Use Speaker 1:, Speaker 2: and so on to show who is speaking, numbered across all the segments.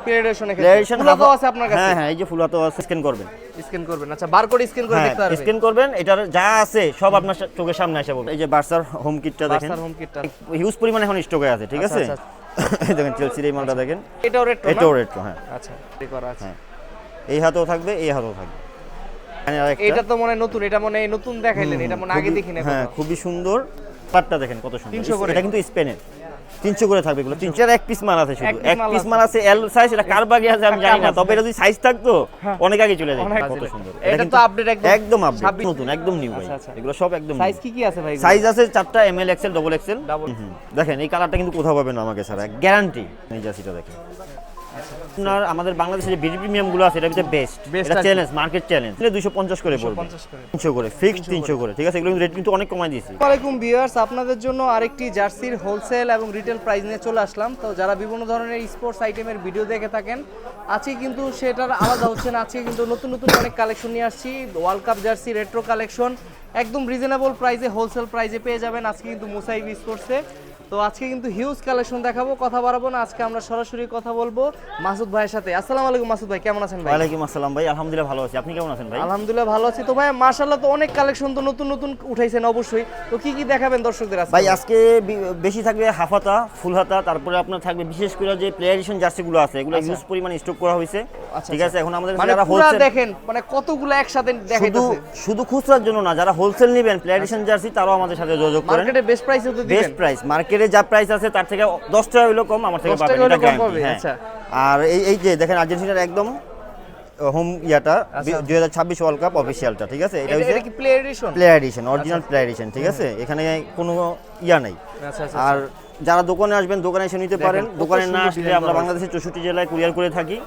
Speaker 1: প্লেয়ারেশন ফুলাতো আছে আপনার কাছে?
Speaker 2: হ্যাঁ এই যে ফুলাতো আছে, স্ক্যান করবেন।
Speaker 1: আচ্ছা বারকোড স্ক্যান করে দেখতে পারবেন।
Speaker 2: স্ক্যান করবেন, এটার যা আছে সব আপনার চোখের সামনে আসে বলবে। এই যে বার্সার হোম কিটটা দেখেন,
Speaker 1: বার্সার হোম কিটটা
Speaker 2: হিউজ পরিমাণে এখন স্টকে আছে, ঠিক আছে। দেখেন চেলসির এই মালটা দেখেন,
Speaker 1: এটাও রেট্রো।
Speaker 2: হ্যাঁ
Speaker 1: আচ্ছা ঠিক করা আছে।
Speaker 2: এই হাতেও থাকবে, এই হাতেও থাকবে।
Speaker 1: এটা তো মনে নতুন, এটা মনে নতুন দেখাইলেন, এটা মনে আগে দেখি না।
Speaker 2: হ্যাঁ খুবই সুন্দর, কালারটা দেখেন কত সুন্দর। এটা কিন্তু স্পেনের 300 করে থাকবে এগুলো। 300 এক পিস মাল আছে, শুধু এক পিস মাল আছে এল সাইজ। এটা কার বাগে আছে আমি জানি না, তবে এটা যদি সাইজ থাকতো অনেক আগে চলে যেত। কত সুন্দর,
Speaker 1: এটা তো আপডেট
Speaker 2: একদম আপডেট, নতুন একদম নিউ ভাই। এগুলো সব একদম
Speaker 1: সাইজ কি আছে ভাই?
Speaker 2: সাইজ আছে 4টা, এমএল, এক্সেল, ডবল এক্সেল। দেখেন এই কালারটা কিন্তু কোথাও পাবেন না আমাকে ছাড়া, গ্যারান্টি। এই জার্সিটা দেখেন আপনার, আমাদের বাংলাদেশে যে বিডি প্রিমিয়াম গুলো আছে, এটা হচ্ছে বেস্ট। এটা চ্যালেঞ্জ, মার্কেট চ্যালেঞ্জ। 250 করে পড়বে, 300 করে ফিক্সড, 300 করে, ঠিক আছে। এগুলো রেট কিন্তু অনেক কমাই দিয়েছি।
Speaker 1: আসসালামু আলাইকুম ভিউয়ার্স, আপনাদের জন্য আরেকটি জার্সির হোলসেল এবং রিটেল প্রাইস নিয়ে চলে আসলাম। তো যারা বিভিন্ন ধরনের স্পোর্টস আইটেমের ভিডিও দেখে থাকেন, আজকে কিন্তু সেটার আলাদা হচ্ছে না। আজকে কিন্তু নতুন নতুন অনেক কালেকশন নিয়ে আসছি। World cup jersey retro collection একদম রিজনেবল প্রাইসে, হোলসেল প্রাইসে পেয়ে যাবেন আজকে কিন্তু মুসাইব স্পোর্টসে। তো আজকে কিন্তু হিউজ কালেকশন দেখাবো, কথা বাড়াবো না। আজকে আমরা সরাসরি কথা বলবো মাসুদ ভাইয়ের সাথে। আসসালামু আলাইকুম মাসুদ ভাই, কেমন আছেন ভাই?
Speaker 2: ওয়ালাইকুম আসসালাম ভাই, আলহামদুলিল্লাহ ভালো আছি। আপনি কেমন আছেন ভাই?
Speaker 1: আলহামদুলিল্লাহ ভালো আছি। তো ভাই মাশাআল্লাহ, তো অনেক কালেকশন তো নতুন নতুন উঠাইছেন অবশ্যই। তো কি কি দেখাবেন দর্শকদের আজকে?
Speaker 2: ভাই আজকে বেশি থাকবে হাফ হাতা, ফুল হাতা, তারপরে আপনার থাকবে বিশেষ করে যে প্লেয়ারেশন জার্সি গুলো আছে, এগুলো হিউজ পরিমাণে স্টক করা হয়েছে, ঠিক আছে। এখন আমাদের যারা হোলসেল
Speaker 1: দেখেন, মানে কতগুলো একসাথে দেখাইতেছে।
Speaker 2: শুধু খুচরার জন্য না, যারা হোলসেল নেবেন প্লেয়ারেশন জার্সি, তারাও আমাদের সাথে যোগাযোগ করেন।
Speaker 1: মার্কেটে বেস্ট প্রাইসে তো দিবেন।
Speaker 2: বেস্ট প্রাইস, মার্কেটে যা প্রাইস আছে তার থেকে 10 টাকা হইলো কম আমার থেকে পাবেন, এটা গ্যারান্টি। আচ্ছা, আর এই যে দেখেন আর্জেন্টিনার একদম হোম ইয়াটা 2026 ওয়ার্ল্ড কাপ অফিশিয়ালটা, ঠিক আছে। এটা হচ্ছে
Speaker 1: কি player addition,
Speaker 2: original player addition, ঠিক আছে। এখানে কোনো ইয়া নাই। আর যারা দোকানে আসবেন, দোকানে এসে নিতে পারেন। দোকানে না আসলে আমরা বাংলাদেশের 64 জেলায় কুরিয়ার করে থাকি,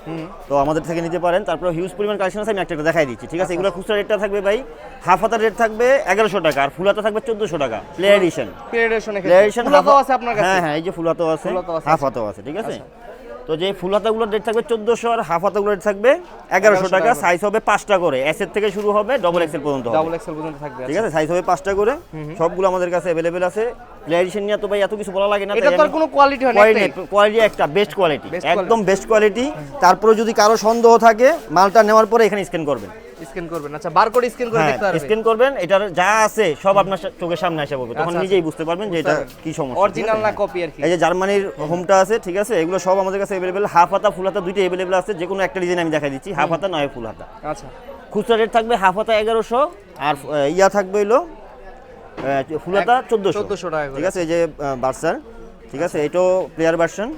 Speaker 2: তো আমাদের থেকে নিতে পারেন। তারপর হিউজ পরিমাণ কালেকশন আছে, আমি একটা দেখাই দিচ্ছি, ঠিক আছে। এগুলো খুচরা রেটটা থাকবে ভাই, হাফ হাতার রেট থাকবে 1100 টাকা, আর ফুল হাতা থাকবে 1400 টাকা। প্লেয়ার এডিশন
Speaker 1: ফুলাতো আছে আপনার কাছে?
Speaker 2: হ্যাঁ এই যে ফুল হাতাও আছে, হাফ হাতাও আছে, ঠিক আছে। তো যে ফুল হাতাগুলোর রেট থাকবে 1400, আর হাফ হাতাগুলোর রেট থাকবে 1100 টাকা। সাইজ হবে 5টা করে, এস এর থেকে শুরু হবে ডবল এক্সেল পর্যন্ত
Speaker 1: থাকবে,
Speaker 2: ঠিক আছে। সাইজ হবে 5টা করে, সবগুলো আমাদের কাছে अवेलेबल আছে। প্লেয়ার এডিশন নিয়ে তো ভাই এত কিছু বলা লাগে না,
Speaker 1: এটা তো কোনো কোয়ালিটি হয় না,
Speaker 2: কোয়ালিটি একটা বেস্ট কোয়ালিটি, একদম বেস্ট কোয়ালিটি। তারপরে যদি কারো সন্দেহ থাকে, মালটা নেওয়ার পরে এখানে স্ক্যান করবেন।
Speaker 1: আচ্ছা বারকোড স্ক্যান করে দেখতে পারবেন।
Speaker 2: স্ক্যান করবেন, এটার যা আছে সব আপনার চোখের সামনে আসে বলবে, তখন নিজেই বুঝতে পারবেন যে এটা কি সমস্যা,
Speaker 1: অরিজিনাল না কপি আর কি।
Speaker 2: এই যে জার্মানির হোমটা আছে, ঠিক আছে। এগুলো সব আমাদের কাছে अवेलेबल, হাফ হাতা ফুল হাতা দুইটাই अवेलेबल আছে। যে কোনো একটা ডিজাইন আমি দেখাই দিচ্ছি, হাফ হাতা নয় ফুল হাতা।
Speaker 1: আচ্ছা,
Speaker 2: খুচরা রেট থাকবে হাফ হাতা 1100, আর ইয়া থাকবে হলো ফুল হাতা 1400 টাকা, ঠিক আছে। এই যে বার্সার, ঠিক আছে, এটাও প্লেয়ার ভার্সন,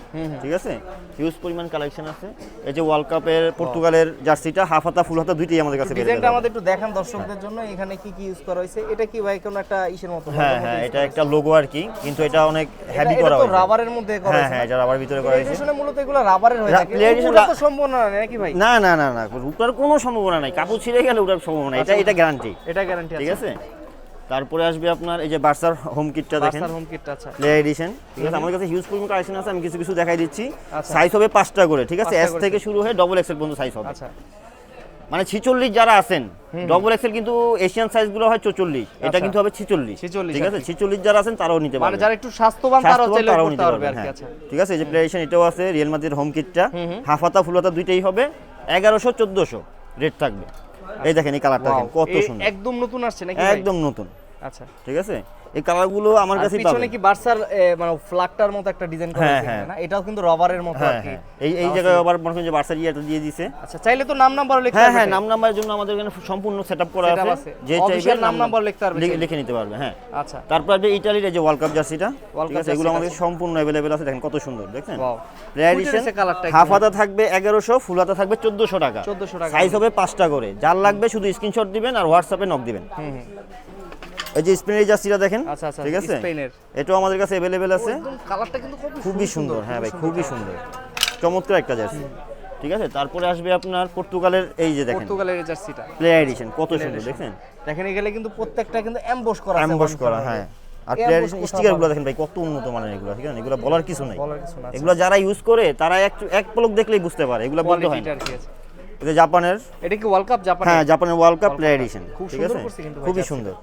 Speaker 2: ঠিক আছে। হিউজ পরিমাণ কালেকশন আছে। এই যে ওয়ার্ল্ড কাপের পর্তুগালের জার্সিটা, হাফ হাতা ফুল হাতা দুইটাই আমাদের কাছে।
Speaker 1: ডিজাইনটা আমাদের একটু দেখান দর্শকদের জন্য, এখানে কি কি ইউজ করা হয়েছে। এটা কি ভাই কোন একটা ইসের মতো?
Speaker 2: হ্যাঁ এটা একটা লোগো আর কি, কিন্তু এটা অনেক হেভি করা হয়েছে।
Speaker 1: এটা তো রাবারের মধ্যে করা হয়েছে।
Speaker 2: হ্যাঁ এটা রাবার ভিতরে করা হয়েছে।
Speaker 1: এডিশনে মূলত এগুলো রাবারের হয়ে থাকে। এটা তো সম্ভাবনা নাকি ভাই?
Speaker 2: না ওটার কোনো সম্ভাবনা নাই, কাপড় ছিঁড়ে গেলে ওটার সম্ভাবনা। এটা গ্যারান্টি, ঠিক আছে। তারপরে আসবে আপনার এই যে বার্সার হোম কিটটা দেখেন,
Speaker 1: বার্সার হোম কিটটা, আচ্ছা
Speaker 2: প্লেয়ার এডিশন, ঠিক আছে। আমাদের কাছে হিউজ পরিমাণ কালেকশন আছে, আমি কিছু দেখাই দিচ্ছি। সাইজ হবে 5টা করে, ঠিক আছে। এস থেকে শুরু হয়ে ডবল এক্সেল পর্যন্ত সাইজ হবে।
Speaker 1: আচ্ছা,
Speaker 2: মানে 46 যারা আছেন, ডবল এক্সেল কিন্তু এশিয়ান সাইজগুলো হয় 44, এটা কিন্তু হবে 46, ঠিক আছে। 46 যারা আছেন তারাও নিতে পারবেন,
Speaker 1: মানে যারা একটু স্বাস্থ্যবান তারাও চাইলে নিতে পারবে আর কি। আচ্ছা
Speaker 2: ঠিক আছে। এই যে প্লেয়ার এডিশন এটাও আছে, রিয়াল মাদ্রিদ হোম কিটটা, হাফ হাতা ফুল হাতা দুইটাই হবে 1100 1400 রেট থাকবে। এই দেখেন এই কালারটা দেখেন কত সুন্দর,
Speaker 1: একদম নতুন আসছে নাকি?
Speaker 2: একদম নতুন।
Speaker 1: আচ্ছা
Speaker 2: ঠিক আছে, এই কালারগুলো আমার কাছে পাবেন।
Speaker 1: পিছনে কি বার্সার মানে ফ্ল্যাগটার মতো একটা ডিজাইন করা আছে না? এটাও কিন্তু রবারের মতো আর কি।
Speaker 2: এই জায়গায় আবার মনে হয় যে বার্সার ইয়েটা দিয়ে দিয়েছে।
Speaker 1: আচ্ছা, চাইলে তো নাম নাম্বার লিখতে পারবে।
Speaker 2: হ্যাঁ নাম নাম্বারের জন্য আমাদের এখানে সম্পূর্ণ সেটআপ করা আছে, যে চাইবে
Speaker 1: নাম নাম্বার লিখতে পারবে,
Speaker 2: লিখে নিতে পারবে। হ্যাঁ
Speaker 1: আচ্ছা।
Speaker 2: তারপর যে ইতালির যে ওয়ার্ল্ড কাপ জার্সিটা, ঠিক আছে, এগুলো আমাদের সম্পূর্ণ अवेलेबल আছে। দেখেন কত সুন্দর, দেখছেন।
Speaker 1: ওয়াও,
Speaker 2: প্লেয়ার এডিশন হাফ হাতা থাকবে 1100, ফুল হাতা থাকবে 1400 টাকা। সাইজ হবে 5টা করে। যার লাগবে শুধু স্ক্রিনশট দিবেন আর হোয়াটসঅ্যাপে নক দিবেন। এই যে স্পেনের জার্সিটা দেখেন, ঠিক আছে, এটাও আমাদের কাছে अवेलेबल আছে।
Speaker 1: কালারটা কিন্তু
Speaker 2: খুবই সুন্দর। হ্যাঁ ভাই খুবই সুন্দর, চমৎকার একটা জার্সি, ঠিক আছে। তারপরে আসবে আপনার পর্তুগালের এই যে দেখেন,
Speaker 1: পর্তুগালের জার্সিটা
Speaker 2: প্লেয়ার এডিশন কত সুন্দর, দেখেন।
Speaker 1: দেখেন এগুলো কিন্তু প্রত্যেকটা কিন্তু এমবস করা আছে,
Speaker 2: হ্যাঁ। আর প্লেয়ার এডিশন স্টিকারগুলো দেখেন ভাই কত উন্নত মানের এগুলো, ঠিক আছে। এগুলো বলার কিছু নাই, এগুলো যারা ইউজ করে তারা এক পলক দেখলেই বুঝতে পারে, এগুলো বলতে হয় না। এটা জাপানের,
Speaker 1: এটা কি ওয়ার্ল্ড কাপ জাপান?
Speaker 2: হ্যাঁ জাপানের ওয়ার্ল্ড কাপ প্লেয়ার এডিশন, ঠিক আছে, খুবই সুন্দর।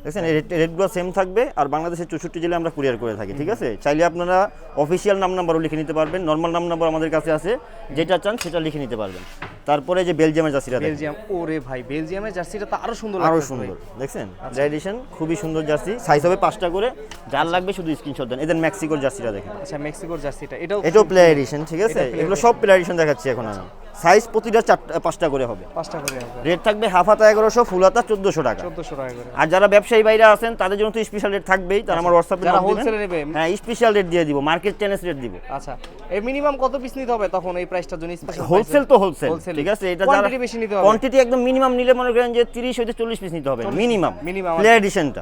Speaker 2: দেখছেন এই রেটগুলো সেম থাকবে, আর বাংলাদেশের 64 জেলায় আমরা কুরিয়ার করে থাকি, ঠিক আছে। চাইলে আপনারা অফিসিয়াল নাম্বারও লিখে নিতে পারবেন, নর্মাল নাম্বার আমাদের কাছে আছে, যেটা চান সেটা লিখে নিতে পারবেন। তারপরে যে বেলজিয়ামের জার্সিটা দেখেন,
Speaker 1: বেলজিয়াম, ওরে ভাই বেলজিয়ামের জার্সিটা তো আরো সুন্দর
Speaker 2: আরো
Speaker 1: লাগছে
Speaker 2: সুন্দর, দেখছেন এডিশন খুবই সুন্দর জার্সি, সাইজ হবে 5টা করে, যার লাগবে শুধু স্ক্রিনশট দেন। এদের মেক্সিকোর জার্সিটা দেখেন,
Speaker 1: আচ্ছা মেক্সিকোর জার্সিটা,
Speaker 2: এটাও প্লেয়ার এডিশন, ঠিক আছে। এগুলো সব প্লেয়ার এডিশন দেখাচ্ছি এখন আমি। সাইজ প্রতিটা 5টা করে হবে,
Speaker 1: 5টা করে হবে।
Speaker 2: রেট থাকবে হাফ হাতা 1100, ফুল হাতা 1400 টাকা।
Speaker 1: 1400 টাকা করে।
Speaker 2: আর যারা ব্যবসায়ী ভাইরা আছেন তাদের জন্য তো স্পেশাল রেট থাকবেই, তারা আমার হোয়াটসঅ্যাপে
Speaker 1: যারা
Speaker 2: নক দিবেন।
Speaker 1: হোলসেলে নেবে,
Speaker 2: হ্যাঁ স্পেশাল রেট দিয়ে দিব, মার্কেট চ্যালেঞ্জ রেট দিব।
Speaker 1: আচ্ছা এই মিনিমাম কত পিস নিতে হবে তখন এই প্রাইসটার জন্য? স্পেশাল
Speaker 2: হোলসেল তো হোলসেল, ঠিক আছে। এটা যারা
Speaker 1: কোয়ান্টিটি বেশি নিতে হবে,
Speaker 2: কোয়ান্টিটি একদম মিনিমাম নিলে মনে করেন যে 30 হইতে 40 পিস নিতে হবে মিনিমাম, প্লেয়ার এডিশনটা,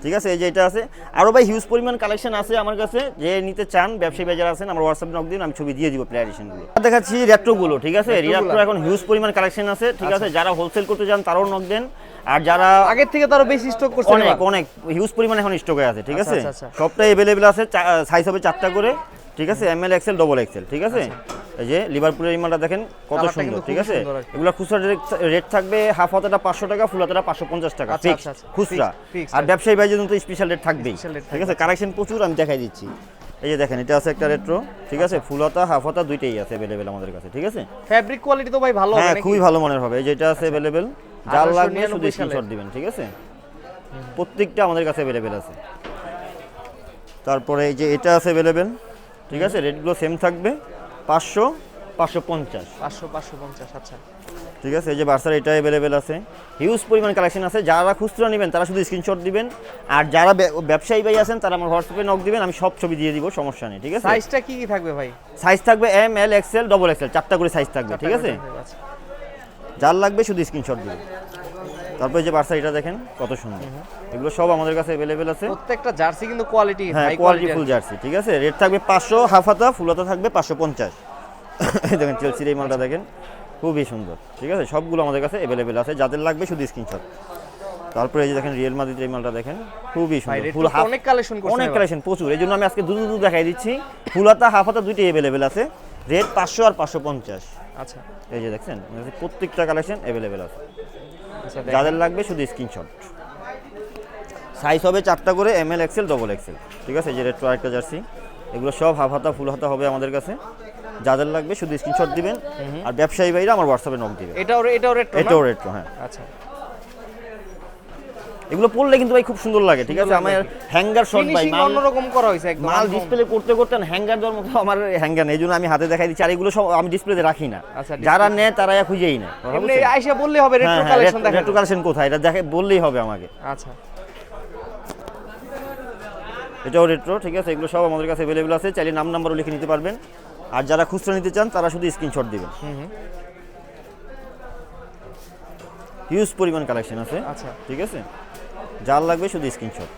Speaker 2: ঠিক আছে। এই যে এটা আছে, আরো ভাই হিউজ পরিমাণ কালেকশন আছে আমার কাছে, যে নিতে চান ব্যবসায়ী বাজার আছেন আমার হোয়াটসঅ্যাপে নক দিন, আমি ছবি দিয়ে দিব প্লেয়ার এডিশনগুলো। দেখাচ্ছি রেট্রো গুলো, ঠিক আছে। রেট্রো এখন হিউজ পরিমাণ কালেকশন আছে, ঠিক আছে। যারা হোলসেল করতে চান তারাও নক দেন, আর যারা
Speaker 1: আগের থেকে তো আরো বেশি স্টক করছে,
Speaker 2: অনেক অনেক হিউজ পরিমাণ এখন স্টকে আছে, ঠিক আছে।
Speaker 1: আচ্ছা।
Speaker 2: সবটাই अवेलेबल আছে, সাইজ হবে 4টা করে, ঠিক আছে। এমএল এক্সেল ডবল এক্সেল, ঠিক আছে। এই যে লিভারপুলের ইমালটা দেখেন কত সুন্দর, ঠিক আছে। এগুলা খুচরা রেট থাকবে হাফ হাতাটা 500 টাকা, ফুল হাতাটা 550 টাকা ফিক্স খুচরা। আর ব্যবসায়ী ভাইদের জন্য তো স্পেশাল রেট থাকবেই, ঠিক আছে। কালেকশন প্রচুর, আমি দেখাই দিচ্ছি। এই যে দেখেন এটা আছে একটা রেট্রো, ঠিক আছে। ফুল হাতা হাফ হাতা দুইটাই আছে अवेलेबल আমাদের কাছে, ঠিক আছে।
Speaker 1: ফেব্রিক কোয়ালিটি তো ভাই ভালো হবে
Speaker 2: হ্যাঁ
Speaker 1: নাকি?
Speaker 2: খুবই ভালো মানের হবে। এই যে এটা আছে अवेलेबल, যার লাগবে শুধু স্ক্রিনশট দিবেন, ঠিক আছে। প্রত্যেকটা আমাদের কাছে अवेलेबल আছে। তারপরে এই যে এটা আছে अवेलेबल, ঠিক আছে। রেটগুলো সেম থাকবে 500 550
Speaker 1: 550। আচ্ছা
Speaker 2: ঠিক আছে। এই যে বার্সার এটা अवेलेबल আছে, হিউজ পরিমাণ কালেকশন আছে। যারা খুচরা নেবেন তারা শুধু স্ক্রিনশট দিবেন, আর যারা ব্যবসায়ী ভাই আছেন তারা আমার হোয়াটসঅ্যাপে নক দিবেন, আমি সব ছবি দিয়ে দিব, সমস্যা নেই, ঠিক আছে।
Speaker 1: সাইজটা কি কি থাকবে ভাই?
Speaker 2: সাইজ থাকবে M L XL double XL, 4টা করে সাইজ থাকবে, ঠিক আছে। যার লাগবে শুধু স্ক্রিনশট দিবেন। তারপরে যে বার্সা এটা দেখেন কত সুন্দর, এগুলো সব আমাদের কাছে अवेलेबल আছে।
Speaker 1: প্রত্যেকটা জার্সি কিন্তু কোয়ালিটি
Speaker 2: হ্যাঁ কোয়ালিটি ফুল জার্সি, ঠিক আছে। রেট থাকবে 500, হাফ হাতা ফুল হাতা থাকবে 550। এই দেখেন চেলসির এই মালটা দেখেন খুবই সুন্দর, ঠিক আছে। সবগুলো আমাদের কাছে अवेलेबल আছে, যাদের লাগবে শুধু স্ক্রিনশট। তারপরে এই যে দেখেন রিয়েল মাদ্রিদের এই মালটা দেখেন খুবই সুন্দর, ফুল হাফ,
Speaker 1: অনেক কালেকশন করছে,
Speaker 2: অনেক কালেকশন প্রচুর। এই জন্য আমি আজকে দুটো দেখাই দিচ্ছি। ফুল হাতা হাফ হাতা দুইটাই अवेलेबल আছে, রেট 500 আর 550।
Speaker 1: আচ্ছা
Speaker 2: এই যে দেখছেন প্রত্যেকটা কালেকশন अवेलेबल আছে,
Speaker 1: আচ্ছা।
Speaker 2: যাদের লাগবে শুধু স্ক্রিনশট। সাইজ হবে 4টা করে, এমএল এক্সেল ডবল এক্সেল, ঠিক আছে। এই যে রেট্রো আরেকটা জার্সি, এগুলো সব হাফ হাতা ফুল হাতা হবে আমাদের কাছে, যাদের লাগবে শুধু স্ক্রিনশট দিবেন, আর ব্যবসায়ী ভাইরা আমার হোয়াটসঅ্যাপে নক দিবেন।
Speaker 1: এটাও রেট্রো,
Speaker 2: এটাও রেট্রো, হ্যাঁ।
Speaker 1: আচ্ছা
Speaker 2: এগুলো পরলে কিন্তু ভাই খুব সুন্দর লাগে, ঠিক আছে। আমার হ্যাঙ্গার শট ভাই
Speaker 1: ফিনিশিং অন্যরকম করা হইছে একদম,
Speaker 2: মাল ডিসপ্লে করতে করতে হ্যাঙ্গার দেওয়ার মতো আমার হ্যাঙ্গার নেই, এই জন্য আমি হাতে দেখাই দিচ্ছি। আর এগুলো সব আমি ডিসপ্লেতে রাখি না, যারা নেয় তারা খুঁজেই না।
Speaker 1: এমনি আইসা বললে হবে রেট্রো কালেকশন দেখেন,
Speaker 2: রেট্রো কালেকশন কোথায় এটা দেখে বললেই হবে আমাকে।
Speaker 1: আচ্ছা
Speaker 2: এটাও রেট্রো, ঠিক আছে। এগুলো সব আমাদের কাছে अवेलेबल আছে, চাইলে নাম্বারও লিখে নিতে পারবেন। আর যারা খুচরা নিতে চান তারা শুধু স্ক্রিনশট দিবেন। হিউজ পরিমাণ কালেকশন আছে,
Speaker 1: আচ্ছা
Speaker 2: ঠিক আছে। যার লাগবে শুধু স্ক্রিনশট।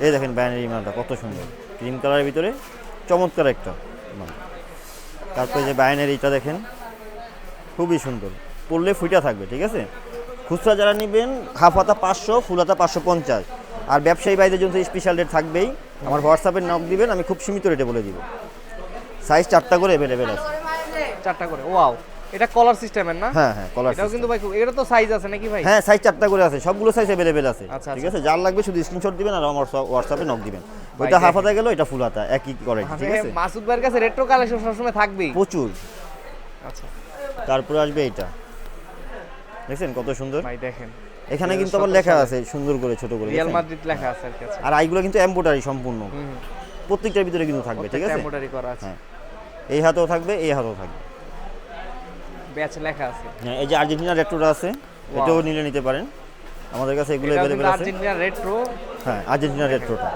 Speaker 2: এই দেখেন ব্যানারি মালটা কত সুন্দর, ক্রিম কালারের ভিতরে চমৎকার একটা মাল। তারপরে যে বাইনারিটা দেখেন খুবই সুন্দর, পরলে ফুটা থাকবে, ঠিক আছে। খুচরা যারা নেবেন হাফ হাতা 500, ফুল হাতা 550। আর ব্যবসায়ী ভাইদের জন্য স্পেশাল রেট থাকবেই, আমার হোয়াটসঅ্যাপে নক দিবেন, আমি খুব সীমিত রেটে বলে দিব। সাইজ 4টা করে अवेलेबल আছে,
Speaker 1: 4টা করে। ওয়াও, এটা কলার সিস্টেমের না?
Speaker 2: হ্যাঁ হ্যাঁ কলার।
Speaker 1: এটাও কিন্তু ভাই এটা তো সাইজ আছে নাকি ভাই?
Speaker 2: হ্যাঁ সাইজ 4টা করে আছে, সবগুলো সাইজ अवेलेबल আছে,
Speaker 1: আচ্ছা,
Speaker 2: ঠিক আছে। যার লাগবে শুধু স্ক্রিনশট দিবেন আর আমার হোয়াটসঅ্যাপে নক দিবেন। ওইটা হাফ হাতা গেল, এটা ফুল হাতা, একই করে, ঠিক আছে।
Speaker 1: মাসুদ ভাইয়ের কাছে রেট্রো কালেকশন সবসময় থাকবেই
Speaker 2: প্রচুর।
Speaker 1: আচ্ছা
Speaker 2: তারপরে আসবে এটা, দেখছেন কত সুন্দর
Speaker 1: ভাই, দেখেন
Speaker 2: এখানে কিন্তু আবার লেখা আছে সুন্দর করে ছোট করে,
Speaker 1: রিয়াল মাদ্রিদ লেখা আছে আর কি। আচ্ছা,
Speaker 2: আর এইগুলো কিন্তু এমব্রয়ডারি সম্পূর্ণ, প্রত্যেকটার ভিতরে কিন্তু থাকবে, ঠিক আছে।
Speaker 1: এমব্রয়ডারি করা আছে,
Speaker 2: হ্যাঁ এই হাতেও থাকবে, এই হাতেও থাকবে,
Speaker 1: ব্যাচ লেখা আছে।
Speaker 2: হ্যাঁ এই যে আর্জেন্টিনা রেট্রোটা আছে, এটাও নিতে পারেন, আমাদের কাছে এগুলো अवेलेबल আছে।
Speaker 1: আর্জেন্টিনা রেট্রো,
Speaker 2: হ্যাঁ আর্জেন্টিনা রেট্রোটা,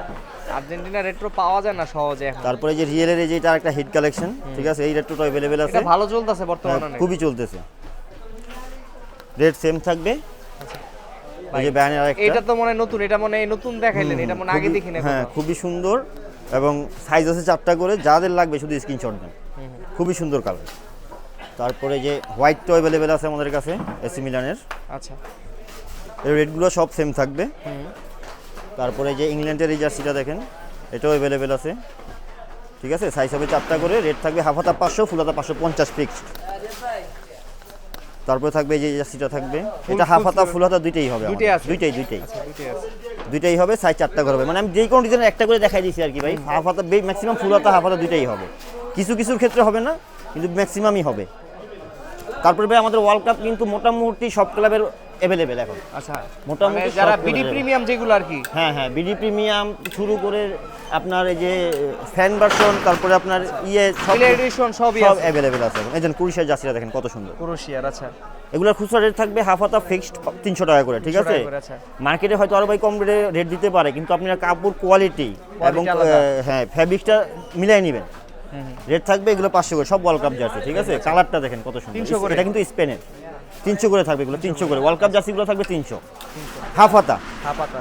Speaker 1: আর্জেন্টিনা রেট্রো পাওয়া যায় না সহজে এখন।
Speaker 2: তারপরে যে রিয়েলের এই যে এটা একটা হিট কালেকশন, ঠিক আছে। এই রেট্রোটা अवेलेबल আছে,
Speaker 1: এটা ভালো চলতেছে বর্তমানে,
Speaker 2: খুবই চলতেছে, রেট সেম থাকবে। এই যে ব্যানার আরেকটা,
Speaker 1: এটা তো মনে নতুন, এটা মনে নতুন দেখাইলেন, এটা মনে আগে দেখি না।
Speaker 2: হ্যাঁ খুবই সুন্দর, এবং সাইজ আছে 4টা করে, যাদের লাগবে শুধু স্ক্রিনশট দেন, খুবই সুন্দর কালার। তারপরে যে হোয়াইটটাও अवेलेबल আছে আমাদের কাছে, এসি মিলানের।
Speaker 1: আচ্ছা
Speaker 2: এর রেটগুলো সব সেম থাকবে। তারপরে যে ইংল্যান্ডের এই জার্সিটা দেখেন, এটাও अवेलेबल আছে, ঠিক আছে। সাইজ হবে 4টা করে, রেট থাকবে হাফ হাতা 500, ফুল হাতা 550 ফিক্সড। তারপরে থাকবে এই যে জার্সিটা থাকবে, এটা হাফ হাতা ফুল হাতা দুইটাই হবে,
Speaker 1: দুইটাই আছে?
Speaker 2: দুইটাই
Speaker 1: আচ্ছা দুইটাই আছে।
Speaker 2: দুইটাই হবে, সাইজ 4টা করে হবে। মানে আমি যেই কোনো ডিজাইনের একটা করে দেখাই দিয়েছি আর কি ভাই। হাফ হাতা ম্যাক্সিমাম ফুল হাতা হাফ হাতা দুইটাই হবে, কিছু কিছুর ক্ষেত্রে হবে না, কিন্তু ম্যাক্সিমামই হবে। তারপরে ভাই আমাদের ওয়ার্ল্ড কাপ কিন্তু মোটামুটি সব ক্লাবের অ্যাভেলেবেল এখন।
Speaker 1: আচ্ছা
Speaker 2: মোটামুটি
Speaker 1: মানে যারা
Speaker 2: সব
Speaker 1: বিডি
Speaker 2: available।
Speaker 1: প্রিমিয়াম যেগুলো আর কি।
Speaker 2: হ্যাঁ হ্যাঁ, বিডি প্রিমিয়াম শুরু করে আপনার এই যে ফ্যান ভার্সন, তারপরে আপনার সব
Speaker 1: প্লে এডিশন সবই
Speaker 2: সব
Speaker 1: আছে।
Speaker 2: অ্যাভেলেবেল আছে এখন। এই যে কুরিশিয়ার জার্সিটা দেখেন কত সুন্দর,
Speaker 1: ক্রোয়েশিয়ার। আচ্ছা
Speaker 2: এগুলোর খুচরা রেট থাকবে হাফ হাতা ফিক্সড 300 টাকা করে, ঠিক
Speaker 1: 300
Speaker 2: আছে?
Speaker 1: টাকা করে, আচ্ছা।
Speaker 2: মার্কেটে হয়তো আরো ভাই কম রেট দিতে পারে, কিন্তু আপনারা কাপড় কোয়ালিটি এবং
Speaker 1: আলাদা।
Speaker 2: হ্যাঁ ফ্যাব্রিকটা মিলাই নেবেন। রেট থাকবে এগুলো 500 করে, সব ওয়ার্ল্ড কাপ জার্সি, ঠিক আছে? কালারটা দেখেন কত সুন্দর,
Speaker 1: 300 করে।
Speaker 2: এটা কিন্তু স্পেনের। 300 করে থাকবে এগুলো, 300 করে। ওয়ার্ল্ড কাপ জার্সিগুলো থাকবে 300 হাফ হাতা।
Speaker 1: হাফাতা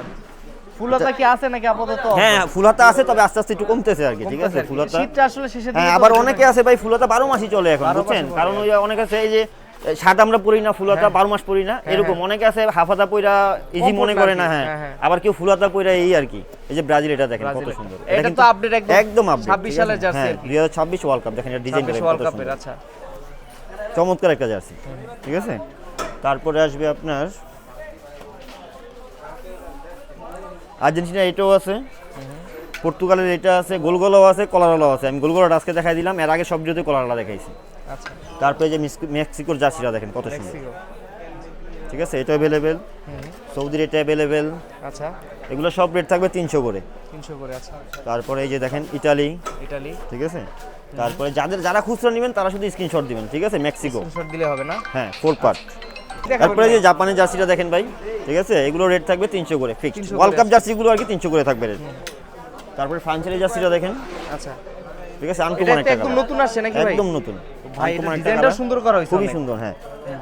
Speaker 1: ফুল হাতা কি আছে নাকি আপাতত?
Speaker 2: হ্যাঁ ফুল হাতা আছে, তবে আস্তে আস্তে একটু কমতেছে আর কি, ঠিক আছে? ফুল হাতা
Speaker 1: শীতটা আসলে শেষের দিকে
Speaker 2: হ্যাঁ, আবার অনেকে আছে ভাই ফুল হাতা 12 মাসই চলে এখন,
Speaker 1: 12
Speaker 2: বুঝছেন?
Speaker 1: মাসই
Speaker 2: কারণ ওই অনেকে আছে এই যে শার্ট আমরা পরি না, ফুল হাতা 12 মাস পরি না, এরকম অনেকে আছে হাফ হাতা পইরা ইজি মনে করে না। হ্যাঁ, আবার কেউ ফুল হাতা পইরা এই আর কি। এই যে ব্রাজিল, এটা দেখেন কত সুন্দর,
Speaker 1: এটা তো আপডেট
Speaker 2: একদম আপডেট
Speaker 1: 26 সালের জার্সি আর কি।
Speaker 2: 2026 ওয়ার্ল্ড কাপ দেখেন, এটা ডিজাইনটা
Speaker 1: 26
Speaker 2: কত
Speaker 1: ওয়ার্ল্ড
Speaker 2: সুন্দর,
Speaker 1: কাপের। আচ্ছা
Speaker 2: চমৎকার একটা জার্সি, ঠিক আছে? তারপরে আসবে আপনার আর্জেন্টিনা, এটাও আছে। পর্তুগালের এটা আছে, গোলগোলাও আছে, কলারওয়ালাও আছে। আমি গোলগোলাটা আজকে দেখাই দিলাম, এর আগে সব ভিডিওতে কলারওয়ালা দেখাইছি।
Speaker 1: আচ্ছা
Speaker 2: তারপরে যে মেক্সিকোর জার্সিটা দেখেন কত সুন্দর,
Speaker 1: মেক্সিকো।
Speaker 2: ঠিক আছে? এটা অ্যাভেলেবেল, সৌদির এটা অ্যাভেলেবেল।
Speaker 1: আচ্ছা
Speaker 2: এগুলো সব রেট থাকবে 300 করে।
Speaker 1: 300 করে। আচ্ছা
Speaker 2: তারপরে এই যে দেখেন ইটালি,
Speaker 1: ইতালি
Speaker 2: ঠিক আছে? তারপরে যারা খুচরা নেবেন তারা শুধু স্ক্রিনশট দিবেন, ঠিক আছে? মেক্সিকো,
Speaker 1: স্ক্রিনশট দিলে হবে না?
Speaker 2: হ্যাঁ 4 পার্ট।
Speaker 1: দেখাবেন
Speaker 2: তারপরে
Speaker 1: ভাই।
Speaker 2: যে জাপানের জার্সিটা দেখেন ভাই, ঠিক আছে? এগুলো রেট থাকবে 300 করে ফিক্সড।
Speaker 1: 300 করে
Speaker 2: ওয়ার্ল্ড কাপ জার্সিগুলো আর কি 300 করে থাকবে রেট। তারপরে ফ্রান্সের এই জার্সিটা দেখেন,
Speaker 1: আচ্ছা
Speaker 2: ঠিক আছে?
Speaker 1: এটা
Speaker 2: আনকমন
Speaker 1: একটা
Speaker 2: একটা
Speaker 1: একদম
Speaker 2: কালার,
Speaker 1: নতুন আসছে নাকি ভাই?
Speaker 2: একদম নতুন,
Speaker 1: ভাই
Speaker 2: uncommon একটা
Speaker 1: ডিজাইনটা
Speaker 2: colour।
Speaker 1: সুন্দর করা হয়েছে,
Speaker 2: খুবই
Speaker 1: অনেক।
Speaker 2: সুন্দর, হ্যাঁ।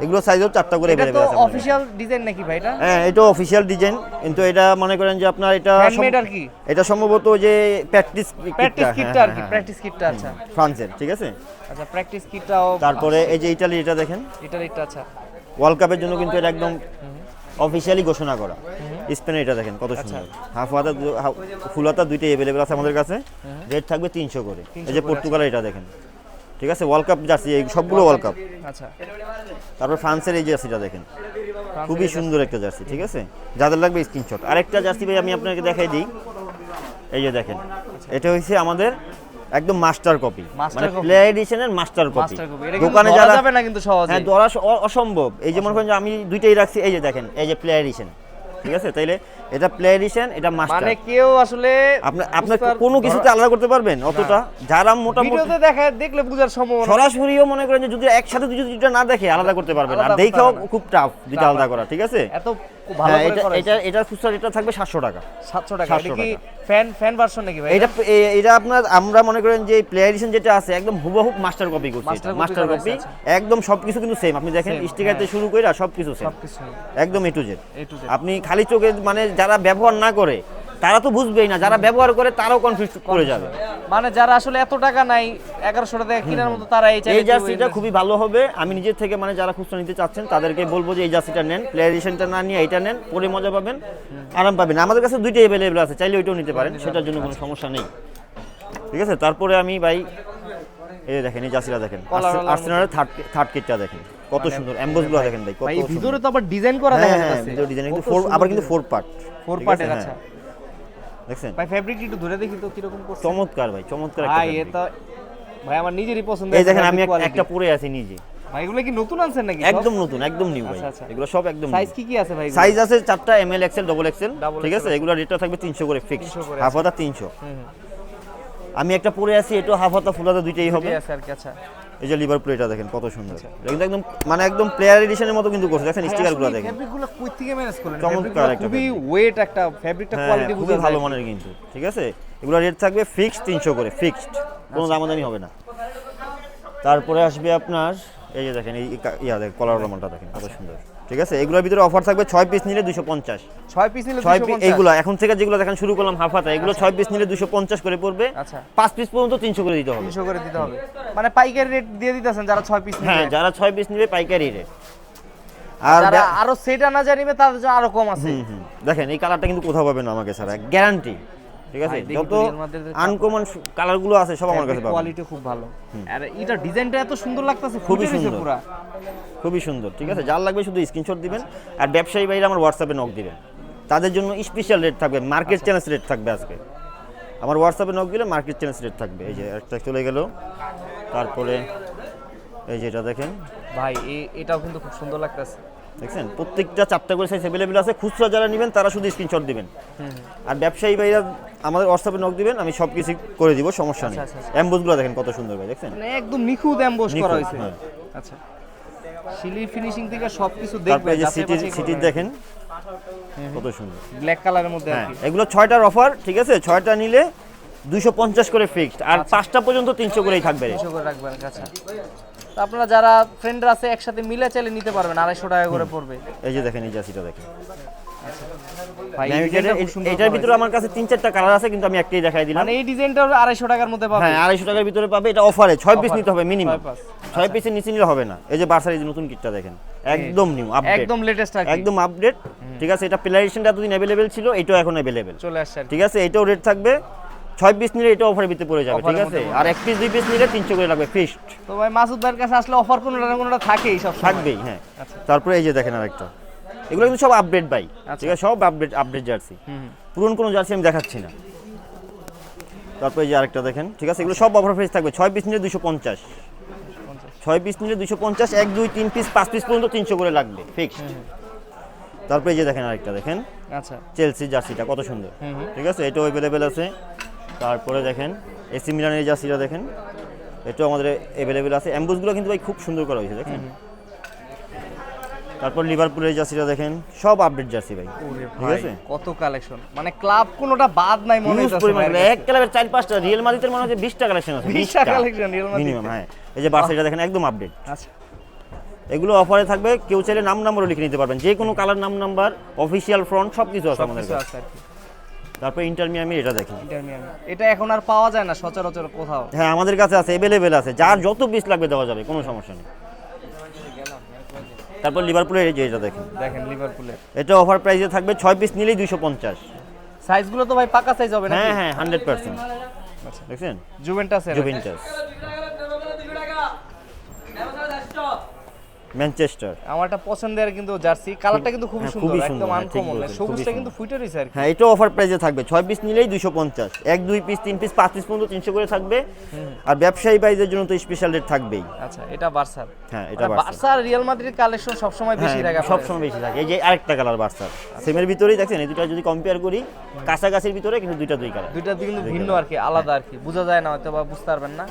Speaker 2: এগুলো সাইজও 4টা করে
Speaker 1: এটা
Speaker 2: अवेलेबल
Speaker 1: তো
Speaker 2: আছে আমাদের কাছে।
Speaker 1: অফিশিয়াল ডিজাইন নাকি ভাই এটা?
Speaker 2: হ্যাঁ, এটা অফিশিয়াল ডিজাইন, কিন্তু এটা মনে করেন যে আপনার এটা
Speaker 1: হ্যান্ডমেড আর কি।
Speaker 2: এটা সম্ভবত যে প্র্যাকটিস
Speaker 1: প্র্যাকটিস কিটটা আর কি, প্র্যাকটিস কিটটা। আচ্ছা
Speaker 2: ফ্রান্সের, ঠিক আছে?
Speaker 1: আচ্ছা প্র্যাকটিস কিটটাও।
Speaker 2: তারপরে এই যে ইতালি, এটা দেখেন
Speaker 1: ইটালিটা। আচ্ছা
Speaker 2: ওয়ার্ল্ড কাপের জন্য কিন্তু এটা একদম অফিশিয়ালি ঘোষণা করা। স্পেনের এটা দেখেন কত সুন্দর, হাফ হাতা ফুল হাতা দুইটাই अवेलेबल আছে আমাদের কাছে। রেট থাকবে 300 করে। এই যে পর্তুগালের এটা দেখেন, ঠিক আছে? ওয়ার্ল্ড কাপ জার্সি, এই সবগুলো ওয়ার্ল্ড কাপ।
Speaker 1: আচ্ছা
Speaker 2: তারপর ফ্রান্সের এই জার্সিটা দেখেন, খুবই সুন্দর একটা জার্সি, ঠিক আছে? যাদের লাগবে স্ক্রিনশট। আরেকটা জার্সি ভাই আমি আপনাকে দেখাই দিই, এই যে দেখেন, এটা হচ্ছে আমাদের একদম মাস্টার কপি, মানে প্লে এডিশনের মাস্টার কপি।
Speaker 1: Master copy. এটা
Speaker 2: দোকানে
Speaker 1: কিন্তু
Speaker 2: যারা
Speaker 1: যাবে না কিন্তু সহজে।
Speaker 2: হ্যাঁ, ধরা অসম্ভব। এই যে মনে করেন যে আমি দুইটাই রাখছি, এই যে দেখেন, এই যে প্লে এডিশন, ঠিক আছে? তাইলে এটা প্লে এডিশন, এটা মাস্টার।
Speaker 1: মানে কেউ আসলে
Speaker 2: আপনার কোনো কিছুতে আলাদা করতে পারবেন অতটা? যারা মোটামুটি
Speaker 1: ভিডিওতে দেখলে বুঝার সম্ভাবনা।
Speaker 2: সরাসরিও মনে করেন যে যদি একসাথে দুইটা না দেখে আলাদা করতে পারবেন, আর
Speaker 1: আলাদা
Speaker 2: দেখাও
Speaker 1: করতে
Speaker 2: খুব টাফ দুইটা আলাদা করা, ঠিক আছে?
Speaker 1: এত ভালো
Speaker 2: হ্যাঁ,
Speaker 1: করে করা হয়েছে।
Speaker 2: এটা খুচরা রেটটা থাকবে 700 টাকা।
Speaker 1: 700 টাকা।
Speaker 2: 700
Speaker 1: এটা কি
Speaker 2: টাকা।
Speaker 1: ফ্যান ভার্সন নাকি ভাই?
Speaker 2: এটা আপনার আমরা মনে করেন যে প্লে এডিশন যেটা আছে একদম হুবহু মাস্টার কপি করছি,
Speaker 1: Master copy
Speaker 2: মাস্টার
Speaker 1: করা
Speaker 2: কপি,
Speaker 1: হয়েছে,
Speaker 2: একদম সবকিছু কিন্তু সেম। আপনি দেখেন
Speaker 1: Same,
Speaker 2: স্টিকার থেকে শুরু করে সবকিছু সেম,
Speaker 1: সবকিছু
Speaker 2: একদম A to Z.
Speaker 1: A to Z।
Speaker 2: আপনি খালি চোখে মানে যারা ব্যবহার না করে তারা তো বুঝবেই না, যারা ব্যবহার করে তারাও কনফিউজ করে যাবে।
Speaker 1: মানে যারা আসলে এত টাকা নাই 1100 টাকা কেনার মতো, তারা এই
Speaker 2: এই জার্সিটা খুবই ভালো হবে। আমি নিজের থেকে মানে যারা খুচরা নিতে চাচ্ছেন তাদেরকে বলবো যে এই জার্সিটা নেন, প্লে এডিশনটা না নিয়ে এইটা নেন, পরে মজা পাবেন, আরাম পাবেন। আমাদের কাছে দুইটাই অ্যাভেলেবল আছে, চাইলে ওইটাও নিতে পারেন, সেটার জন্য কোনো সমস্যা নেই, ঠিক আছে? তারপরে আমি ভাই এই যে দেখেন, এই জার্সিটা দেখেন, আর্সেনালের থার্ড কিটটা দেখেন কত সুন্দর, এমবোসগুলো দেখেন ভাই কত
Speaker 1: ভাই
Speaker 2: সুন্দর।
Speaker 1: ভিতরে তো আবার ডিজাইন করা দেখা
Speaker 2: হ্যাঁ,
Speaker 1: যাচ্ছে।
Speaker 2: ভিতরে ডিজাইন কিন্তু আবার কিন্তু 4 পার্ট,
Speaker 1: 4 পার্টের। আচ্ছা
Speaker 2: দেখছেন?
Speaker 1: ভাই ফেব্রিক একটু ধরে দেখি তো কিরকম করছে।
Speaker 2: চমৎকার ভাই, চমৎকার একটা
Speaker 1: ভাই
Speaker 2: fabric।
Speaker 1: এটা ভাই আমার নিজেরই পছন্দ।
Speaker 2: এই দেখেন আমি একটা পরে আছি নিজে।
Speaker 1: ভাই এগুলো কি নতুন আনছেন নাকি?
Speaker 2: একদম নতুন, একদম নিউ ভাই।
Speaker 1: আচ্ছা, আচ্ছা।
Speaker 2: এগুলো সব একদম
Speaker 1: সাইজ কি আছে ভাই?
Speaker 2: সাইজ আছে 4টা, ML, XL, double XL,
Speaker 1: Double
Speaker 2: ঠিক আছে?
Speaker 1: XL
Speaker 2: এগুলো রেটটা থাকবে 300 করে ফিক্স,
Speaker 1: 300 করে।
Speaker 2: হাফ হাতা 300। আমি একটা পরে আছি, এটা হাফ হাতা ফুল হাতা দুইটাই হবে।
Speaker 1: আছে আর কি। আচ্ছা
Speaker 2: এই যে লিভারপুল, এটা দেখেন কত সুন্দর, এটা কিন্তু একদম মানে একদম প্লেয়ার এডিশনের মতো কিন্তু করছে, দেখেন স্টিকারগুলো দেখেন,
Speaker 1: ফেব্রিকগুলো কই থেকে ম্যানেজ করেন?
Speaker 2: চমৎকার একটা
Speaker 1: খুবই ওয়েট একটা ফেব্রিকটা,
Speaker 2: হ্যাঁ,
Speaker 1: কোয়ালিটি
Speaker 2: খুবই ভালো মানের কিন্তু, ঠিক আছে? এগুলো রেট থাকবে ফিক্সড 300 করে, ফিক্সড, কোনো দামাদামি হবে না। তারপরে আসবে আপনার এই যে দেখেন, এই দেখেন কলার মালটা দেখেন কত সুন্দর, ঠিক আছে? এগুলোর ভিতরে অফার থাকবে 6 পিস নিলে 250,
Speaker 1: 6 পিস নিলে
Speaker 2: 6 পিস
Speaker 1: 250।
Speaker 2: এইগুলো এখন থেকে যেগুলো দেখেন শুরু করলাম হাফ হাতা, এগুলো 6 পিস নিলে 250 করে পড়বে।
Speaker 1: আচ্ছা
Speaker 2: 5 পিস পর্যন্ত 300 করে দিতে হবে।
Speaker 1: 300 করে দিতে হবে, মানে পাইকারি রেট দিয়ে দিতেছেন যারা 6 পিস নিবে।
Speaker 2: হ্যাঁ, যারা 6 পিস নিবে পাইকারি রেট। আর
Speaker 1: যারা আরো সেট আনা জানিবে তাদের জন্য আরো কম আছে।
Speaker 2: দেখেন এই কালারটা কিন্তু কোথাও পাবেন না আমাকে ছাড়া, গ্যারান্টি। ঠিক আছে,
Speaker 1: ভাই, দেখি
Speaker 2: যত
Speaker 1: তো রিয়াল মাদ্রিদের
Speaker 2: আনকমন কালারগুলো আছে সব আমার কাছে পাবেন।
Speaker 1: কোয়ালিটি খুব ভালো। আর এটা ডিজাইনটা এত সুন্দর লাগতেছে,
Speaker 2: খুবই
Speaker 1: ফুটে রয়েছে
Speaker 2: সুন্দর।
Speaker 1: পুরা।
Speaker 2: খুবই সুন্দর, ঠিক আছে। যার লাগবে শুধু স্ক্রিনশট দিবেন, আর ব্যবসায়ী ভাইরা আমার হোয়াটসঅ্যাপে নক দিবেন, তাদের জন্য স্পেশাল রেট থাকবে, মার্কেট চ্যালেঞ্জ রেট থাকবে আজকে। আমার হোয়াটসঅ্যাপে নক দিলে মার্কেট চ্যালেঞ্জ রেট থাকবে। এই যে একটা চলে গেল, তারপরে এই যে এটা দেখেন,
Speaker 1: ভাই এটাও কিন্তু খুব সুন্দর লাগতেছে।
Speaker 2: দেখছেন প্রত্যেকটা 4টা করে সাইজ অ্যাভেলেবেল আছে। খুচরা যারা নেবেন তারা শুধু স্ক্রিনশট দিবেন, আর ব্যবসায়ী ভাইরা আমাদের হোয়াটসঅ্যাপে নক দিবেন, আমি সব কিছু করে দিব, সমস্যা নেই।
Speaker 1: আচ্ছা, আচ্ছা।
Speaker 2: অ্যাম্বুসগুলো দেখেন কত সুন্দর ভাই, দেখছেন
Speaker 1: মানে একদম নিখুঁত এমবোস করা
Speaker 2: নিখুঁত,
Speaker 1: হয়েছে।
Speaker 2: হ্যাঁ।
Speaker 1: আচ্ছা, শিলি ফিনিশিং থেকে সবকিছু
Speaker 2: তারপরে
Speaker 1: দেখবেন।
Speaker 2: এই যে সিটির দেখেন কত সুন্দর,
Speaker 1: ব্ল্যাক কালারের মধ্যে আর
Speaker 2: হ্যাঁ।
Speaker 1: কি।
Speaker 2: এগুলো 6টার অফার, ঠিক আছে, 6টা নিলে 250 করে ফিক্সড, আর 5টা পর্যন্ত 300 করেই থাকবে।
Speaker 1: 300 করে রাখবেন। আচ্ছা, তো আপনারা যারা ফ্রেন্ডরা আছে একসাথে মিলে চাইলে নিতে পারবেন, 250 টাকা করে পড়বে।
Speaker 2: এই যে দেখেন এই জার্সিটা দেখেন,
Speaker 1: ভাই এই
Speaker 2: এটার
Speaker 1: ডিজাইনটা খুব সুন্দর
Speaker 2: এটার
Speaker 1: করা
Speaker 2: ভিতরে আমার কাছে 3-4টা কালার আছে, কিন্তু আমি একটাই দেখাই
Speaker 1: হয়েছে।
Speaker 2: দিলাম।
Speaker 1: মানে এই ডিজাইনটা 250 টাকার মধ্যে পাবে।
Speaker 2: হ্যাঁ, 250 টাকার ভিতরে পাবে, এটা অফারে 6 পিস
Speaker 1: Offer,
Speaker 2: নিতে হবে মিনিমাম।
Speaker 1: 6 piece।
Speaker 2: 6 পিসের নিচে নিলে হবে না। এই যে বার্সার এই যে নতুন কিটটা দেখেন, একদম নিউ আপডেট,
Speaker 1: একদম লেটেস্ট আর কি।
Speaker 2: একদম আপডেট, ঠিক আছে। এটা প্লেয়ারেশনটা এতদিন अवेलेबल ছিল, এটাও এখন अवेलेबल
Speaker 1: চলে আসছে আর কি।
Speaker 2: ঠিক আছে। এটাও রেট থাকবে 6 পিস নিলে এটা অফারের ভিতরে পড়ে যাবে, ঠিক
Speaker 1: Offer-এর
Speaker 2: আছে।
Speaker 1: মধ্যে
Speaker 2: আর 1 পিস 2 পিস নিলে 300 করে লাগবে ফিক্সড,
Speaker 1: তো ভাই মাসুদ ভাইয়ের কাছে আসলে অফার কোনটা না কোনটা থাকেই সব সময়।
Speaker 2: থাকবেই, হ্যাঁ।
Speaker 1: আচ্ছা।
Speaker 2: তারপরে এই যে দেখেন আরেকটা, এগুলো কিন্তু সব আপডেট ভাই, ঠিক আছে, সব আপডেট জার্সি, পুরনো কোনো জার্সি আমি দেখাচ্ছি না। তারপরে এই যে আরেকটা দেখেন, ঠিক আছে, এগুলো সব অফার প্রাইস থাকবে। 6 পিস নিলে 250, 6 পিস নিলে 250, 1 2 3 পিস 5 পিস পর্যন্ত 300 করে লাগবে ফিক্সড। তারপরে এই যে দেখেন আরেকটা দেখেন,
Speaker 1: আচ্ছা,
Speaker 2: চেলসি জার্সিটা কত সুন্দর, ঠিক আছে, এটাও अवेलेबल আছে। তারপরে দেখেন এসি মিলানের জার্সিটা দেখেন, এটাও আমাদের अवेलेबल আছে। অ্যাম্বুসগুলো কিন্তু ভাই খুব সুন্দর করা হয়েছে, দেখেন। তারপর লিভারপুলের জার্সিটা দেখেন, সব আপডেট জার্সি ভাই,
Speaker 1: ওরে
Speaker 2: ঠিক
Speaker 1: ভাই
Speaker 2: আছে।
Speaker 1: কত কালেকশন, মানে ক্লাব কোনোটা বাদ নাই মনে
Speaker 2: হিউজ
Speaker 1: হচ্ছে
Speaker 2: পরিমাণ, এক ক্লাবের 4-5টা, রিয়াল মাদ্রিদের মনে হচ্ছে 20টা কালেকশন আছে,
Speaker 1: 20টা কালেকশন রিয়াল মাদ্রিদ।
Speaker 2: মিনিমাম, হ্যাঁ। এই যে বার্সাটা দেখেন একদম আপডেট,
Speaker 1: আচ্ছা,
Speaker 2: এগুলো অফারে থাকবে। কেউ চাইলে নাম্বারও লিখে নিতে পারবেন, যে কোনো কালার নাম্বার, অফিসিয়াল ফ্রন্ট সব কিছু আছে আমাদের
Speaker 1: কিছু
Speaker 2: কাছে।
Speaker 1: আছে আর কি।
Speaker 2: তারপর ইন্টার মিয়ামি এটা দেখেন,
Speaker 1: ইন্টার মিয়ামি এটা এখন আর পাওয়া যায় না সচরাচর কোথাও।
Speaker 2: হ্যাঁ আমাদের কাছে আছে, अवेलेबल আছে, যার যত পিস লাগবে দেওয়া যাবে, কোনো সমস্যা নেই। তারপর লিভারপুলের এই যে এটা দেখেন,
Speaker 1: দেখেন লিভারপুলের
Speaker 2: এটা অফার প্রাইসে থাকবে, 6 পিস নিলেই 250।
Speaker 1: সাইজগুলো তো ভাই পাকা সাইজ হবে না?
Speaker 2: হ্যাঁ হ্যাঁ 100%, দেখছেন,
Speaker 1: জুভেন্টাসের
Speaker 2: জুভেন্টাস, ম্যানচেস্টার।
Speaker 1: আমার একটা পছন্দের কিন্তু জার্সি, কালারটা কিন্তু খুবই
Speaker 2: হ্যাঁ,
Speaker 1: সুন্দর,
Speaker 2: খুবই
Speaker 1: একদম
Speaker 2: সুন্দর, হ্যাঁ, ঠিক
Speaker 1: আনকমন,
Speaker 2: বলছেন,
Speaker 1: সবুজটা
Speaker 2: খুবই
Speaker 1: কিন্তু ফুটে রয়েছে আর কি।
Speaker 2: হ্যাঁ, এটা অফার প্রাইসে থাকবে, 6 পিস নিলেই 250, 1 2 পিস 3 পিস 5 পিস পর্যন্ত 300 করে থাকবে। আর ব্যবসায়ী প্রাইসের জন্য তো স্পেশাল রেট থাকবেই।
Speaker 1: আচ্ছা, এটা বার্সার।
Speaker 2: হ্যাঁ, এটা
Speaker 1: মানে
Speaker 2: বার্সা,
Speaker 1: বার্সা আর রিয়াল মাদ্রিদ কালেকশন সব সময় বেশি থাকে
Speaker 2: সব সময় বেশি থাকে। এই যে আরেকটা কালার বার্সার, সেমের ভিতরেই দেখছেন, এই দুটো যদি কম্পেয়ার করি, কাছাকাছির ভিতরে কিন্তু দুইটা দুই কালার।
Speaker 1: দুইটা কিন্তু ভিন্ন আর কি, আলাদা আর কি, বোঝা যায় না হয়তো বা বুঝতে পারবেন না,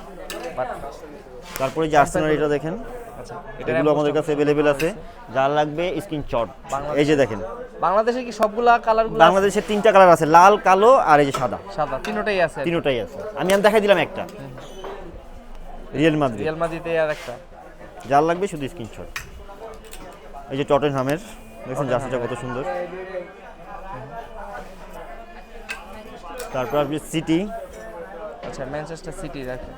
Speaker 1: বাট
Speaker 2: তারপরে যে আর্সেনাল এটা দেখেন,
Speaker 1: আচ্ছা,
Speaker 2: এগুলো আমাদের কাছে अवेलेबल আছে, যার লাগবে স্ক্রিনশট। এই যে দেখেন,
Speaker 1: বাংলাদেশে কি সবগুলা কালারগুলো
Speaker 2: বাংলাদেশে 3টা কালার আছে, লাল, কালো আর এই যে সাদা,
Speaker 1: সাদা, তিনটাই আছে?
Speaker 2: তিনটাই আছে। আমি দেখাই দিলাম একটা, রিয়াল মাদ্রিদ,
Speaker 1: রিয়াল মাদ্রিদে আর একটা,
Speaker 2: যার লাগবে শুধু স্ক্রিনশট। এই যে টটেনহামের দেখুন জার্সিটা কত সুন্দর। তারপর আপনি সিটি,
Speaker 1: আচ্ছা, ম্যানচেস্টার সিটি রাখে,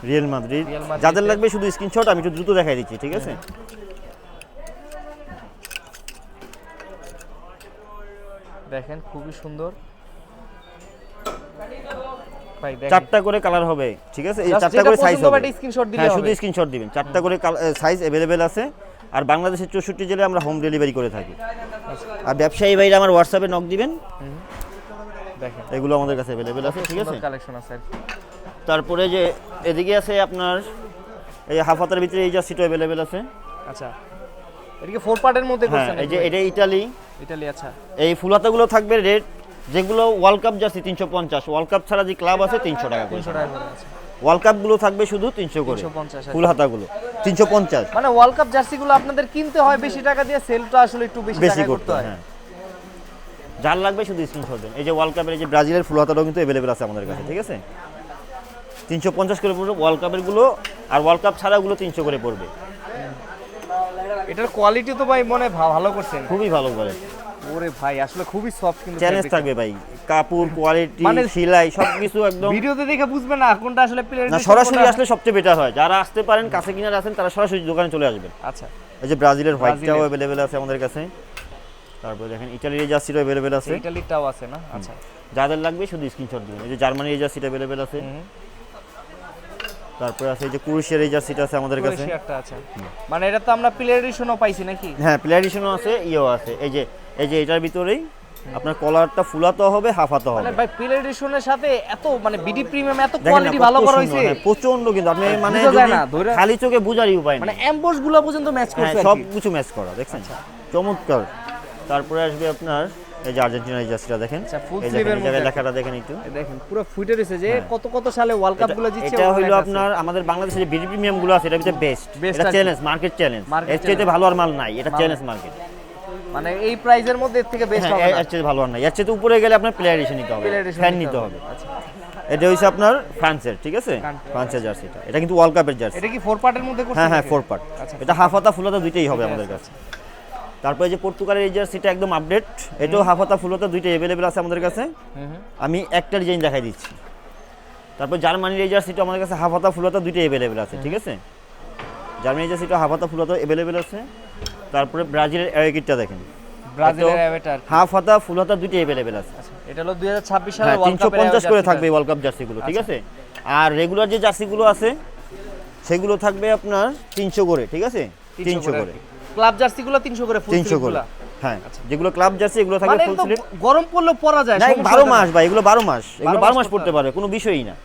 Speaker 2: রিয়াল মাদ্রিদ,
Speaker 1: রিয়াল মাদ্রিদ,
Speaker 2: যাদের লাগবে শুধু স্ক্রিনশট, আমি একটু দ্রুত দেখাই দিচ্ছি, ঠিক আছে।
Speaker 1: দেখেন খুবই সুন্দর ভাই, দেখেন
Speaker 2: 4টা করে কালার হবে, ঠিক আছে, এই
Speaker 1: Just
Speaker 2: 4টা
Speaker 1: যেটা
Speaker 2: করে সাইজ
Speaker 1: পছন্দ
Speaker 2: হবে,
Speaker 1: হবে একটা screenshot দিলে
Speaker 2: হ্যাঁ
Speaker 1: হবে।
Speaker 2: শুধু স্ক্রিনশট দিবেন। 4টা করে সাইজ अवेलेबल আছে, আর বাংলাদেশের 64 জেলায় আমরা হোম ডেলিভারি করে থাকি। আর ব্যবসায়ী ভাইরা আমার হোয়াটসঅ্যাপে নক দিবেন,
Speaker 1: দেখেন
Speaker 2: এগুলো আমাদের কাছে अवेलेबल আছে, ঠিক আছে।
Speaker 1: কালেকশন আছে আর কি।
Speaker 2: তারপরে যে এদিকে আছে আপনার এই হাফ হাতার ভিতরে এই জার্সিটা अवेलेबल আছে।
Speaker 1: আচ্ছা, এটা কি 4 পার্টের মধ্যে
Speaker 2: হ্যাঁ,
Speaker 1: করছেন?
Speaker 2: এই যে এটা ইতালি,
Speaker 1: ইতালি, আচ্ছা,
Speaker 2: এই ফুলাতাগুলো থাকবে রেট, যেগুলো world cup jersey 350, world cup ছাড়া যে ক্লাব আছে 300 টাকা করে।
Speaker 1: 300 টাকা করে আছে।
Speaker 2: ওয়ার্ল্ড কাপ গুলো থাকবে শুধু 300 করে,
Speaker 1: 350
Speaker 2: ফুল হাতাগুলো 350,
Speaker 1: মানে ওয়ার্ল্ড কাপ জার্সিগুলো আপনাদের কিনতে হয় বেশি টাকা দিয়ে, সেলটা আসলে একটু বেশি
Speaker 2: বেশি
Speaker 1: টাকা
Speaker 2: করতে
Speaker 1: করতে হয়।
Speaker 2: হ্যাঁ। যার লাগবে শুধু স্ক্রিনশট দেন। এই যে ওয়ার্ল্ড কাপের এই যে ব্রাজিলের ফুল হাতাটাও কিন্তু अवेलेबल আছে আমাদের কাছে, ঠিক আছে। 350 করে পড়বে ওয়ার্ল্ড কাপের গুলো, আর ওয়ার্ল্ড কাপ ছাড়া গুলো 300 করে পড়বে।
Speaker 1: এটার কোয়ালিটি তো ভাই মনে ভালো করছেন,
Speaker 2: খুবই ভালো করে,
Speaker 1: ওরে ভাই আসলে খুবই সফট কিন্তু
Speaker 2: চ্যালেঞ্জ
Speaker 1: fabric।
Speaker 2: থাকবে ভাই, কাপড় কোয়ালিটি,
Speaker 1: মানে
Speaker 2: সেলাই সবকিছু একদম।
Speaker 1: ভিডিওতে দেখে বুঝবে না কোনটা আসলে প্লেয়ার,
Speaker 2: না, সরাসরি আসলে সবচেয়ে বেটার হয়। যারা আসতে পারেন, কাছে কিনারে আছেন, তারা সরাসরি দোকানে চলে আসবেন।
Speaker 1: আচ্ছা,
Speaker 2: এই যে ব্রাজিলের হোয়াইটটাও
Speaker 1: ব্রাজিলের।
Speaker 2: अवेलेबल আছে আমাদের কাছে। তারপরে দেখেন ইতালির জার্সিটা अवेलेबल আছে,
Speaker 1: ইটালিটাও আছে না? আচ্ছা,
Speaker 2: যাদের লাগবে শুধু স্ক্রিনশট দিবেন। এই যে জার্মানির জার্সিটা अवेलेबल আছে, তারপরে আছে এই যে ক্রোয়েশিয়ার জার্সিটা আছে আমাদের কাছে।
Speaker 1: ক্রোয়েশিয়াটা আছে, মানে এটা তো আমরা প্লেয়ার এডিশনও পাইছি নাকি?
Speaker 2: হ্যাঁ, প্লেয়ার এডিশনও আছে, ইও আছে। এই যে এটার ভিতরেই আপনার কলারটা ফুলাতে হবে, হাফাতে হবে।
Speaker 1: মানে ভাই প্লেয়ার এডিশনের সাথে এত মানে বিডি প্রিমিয়াম এত
Speaker 2: দেখেন না,
Speaker 1: কোয়ালিটি
Speaker 2: কত
Speaker 1: ভালো করা
Speaker 2: সুন্দর,
Speaker 1: হয়েছে,
Speaker 2: হ্যাঁ, প্রচন্ড। কিন্তু আপনি মানে
Speaker 1: বোঝা যায়
Speaker 2: যদি
Speaker 1: না, ধরে-
Speaker 2: খালি চোখে বুঝারই উপায় নেই।
Speaker 1: মানে এমবস গুলো পর্যন্ত ম্যাচ
Speaker 2: হ্যাঁ,
Speaker 1: করছে
Speaker 2: সব
Speaker 1: আর কি।
Speaker 2: কিছু ম্যাচ করা, দেখছেন চমৎকার। তারপরে আসবে আপনার এই যে আর্জেন্টিনার জার্সিটা দেখেন,
Speaker 1: আচ্ছা, full
Speaker 2: এই
Speaker 1: sleeve
Speaker 2: দেখেন
Speaker 1: এর
Speaker 2: এই জায়গায়
Speaker 1: মধ্যে
Speaker 2: লেখাটা দেখেন একটু।
Speaker 1: এই দেখেন পুরো ফুটে রয়েছে যে কত কত সালে ওয়ার্ল্ড কাপ গুলো জিতছে।
Speaker 2: এটা
Speaker 1: ওগুলো
Speaker 2: হলো
Speaker 1: লেখা আছে।
Speaker 2: আপনার আমাদের বাংলাদেশে যে বিডি প্রিমিয়াম গুলো আছে, এটা হচ্ছে বেস্ট,
Speaker 1: Best
Speaker 2: এটা
Speaker 1: আর কি।
Speaker 2: Challenge, market challenge.
Speaker 1: Market
Speaker 2: এর চাইতে ভালো আর মাল নাই, এটা চ্যালেঞ্জ মার্কেট।
Speaker 1: মানে এই প্রাইজের মধ্যে এর থেকে বেস্ট হবে না।
Speaker 2: এর চাইতে ভালো আর নাই, এর চাইতে উপরে গেলে আপনার প্লেয়ার এডিশন নিতে হবে,
Speaker 1: Player edition
Speaker 2: ফ্যান নিতে হবে।
Speaker 1: আচ্ছা,
Speaker 2: এটা হইছে আপনার ফ্রান্সের, ঠিক আছে, ফ্রান্সের জার্সিটা। এটা কিন্তু ওয়ার্ল্ড কাপের জার্সি।
Speaker 1: এটা কি 4 পার্টের মধ্যে করছে?
Speaker 2: হ্যাঁ,
Speaker 1: নাকি?
Speaker 2: 4 পার্ট।
Speaker 1: আচ্ছা।
Speaker 2: এটা হাফ হাতা ফুল হাতা দুইটাই হবে আমাদের কাছে। তারপরে যে পর্তুগালের এই জার্সিটা একদম আপডেট, এটাও হাফ হাতা ফুল হাতা দুইটাই अवेलेबल আছে আমাদের কাছে। আমি একটা ডিজাইন দেখাই দিচ্ছি। তারপর জার্মানির এই জার্সিটা আমাদের কাছে হাফ হাতা ফুল হাতা দুইটাই अवेलेबल আছে, ঠিক আছে। জার্মানির জার্সিটা হাফ হাতা ফুল হাতা अवेलेबल আছে। তারপরে ব্রাজিলের অ্যাওয়েকিটটা দেখেন,
Speaker 1: ব্রাজিলের অ্যাভেটার।
Speaker 2: হাফ হাতা ফুল হাতা দুইটাই अवेलेबल আছে।
Speaker 1: আচ্ছা, এটা হলো 2026 সালে
Speaker 2: হ্যাঁ,
Speaker 1: ওয়ার্ল্ড কাপের
Speaker 2: 350 করে থাকবে ওয়ার্ল্ড কাপ জার্সিগুলো, ঠিক আছে। আর রেগুলার যে জার্সিগুলো আছে সেগুলো থাকবে আপনার 300 করে, ঠিক আছে, 300 করে।
Speaker 1: ক্লাব জার্সিগুলো 300 করে, ফুল
Speaker 2: 300 করে, হ্যাঁ। যেগুলো ক্লাব জার্সি এগুলো থাকবে
Speaker 1: মানে
Speaker 2: ফুল
Speaker 1: তো
Speaker 2: স্লিভ।
Speaker 1: গরম পড়লে পরা যায়,
Speaker 2: না,
Speaker 1: সমস্যা
Speaker 2: 12
Speaker 1: হয় না।
Speaker 2: মাস ভাই, এগুলো 12 মাস, এগুলো 12 মাস
Speaker 1: পড়তে
Speaker 2: পড়তে পারে, কোনো বিষয়ই না।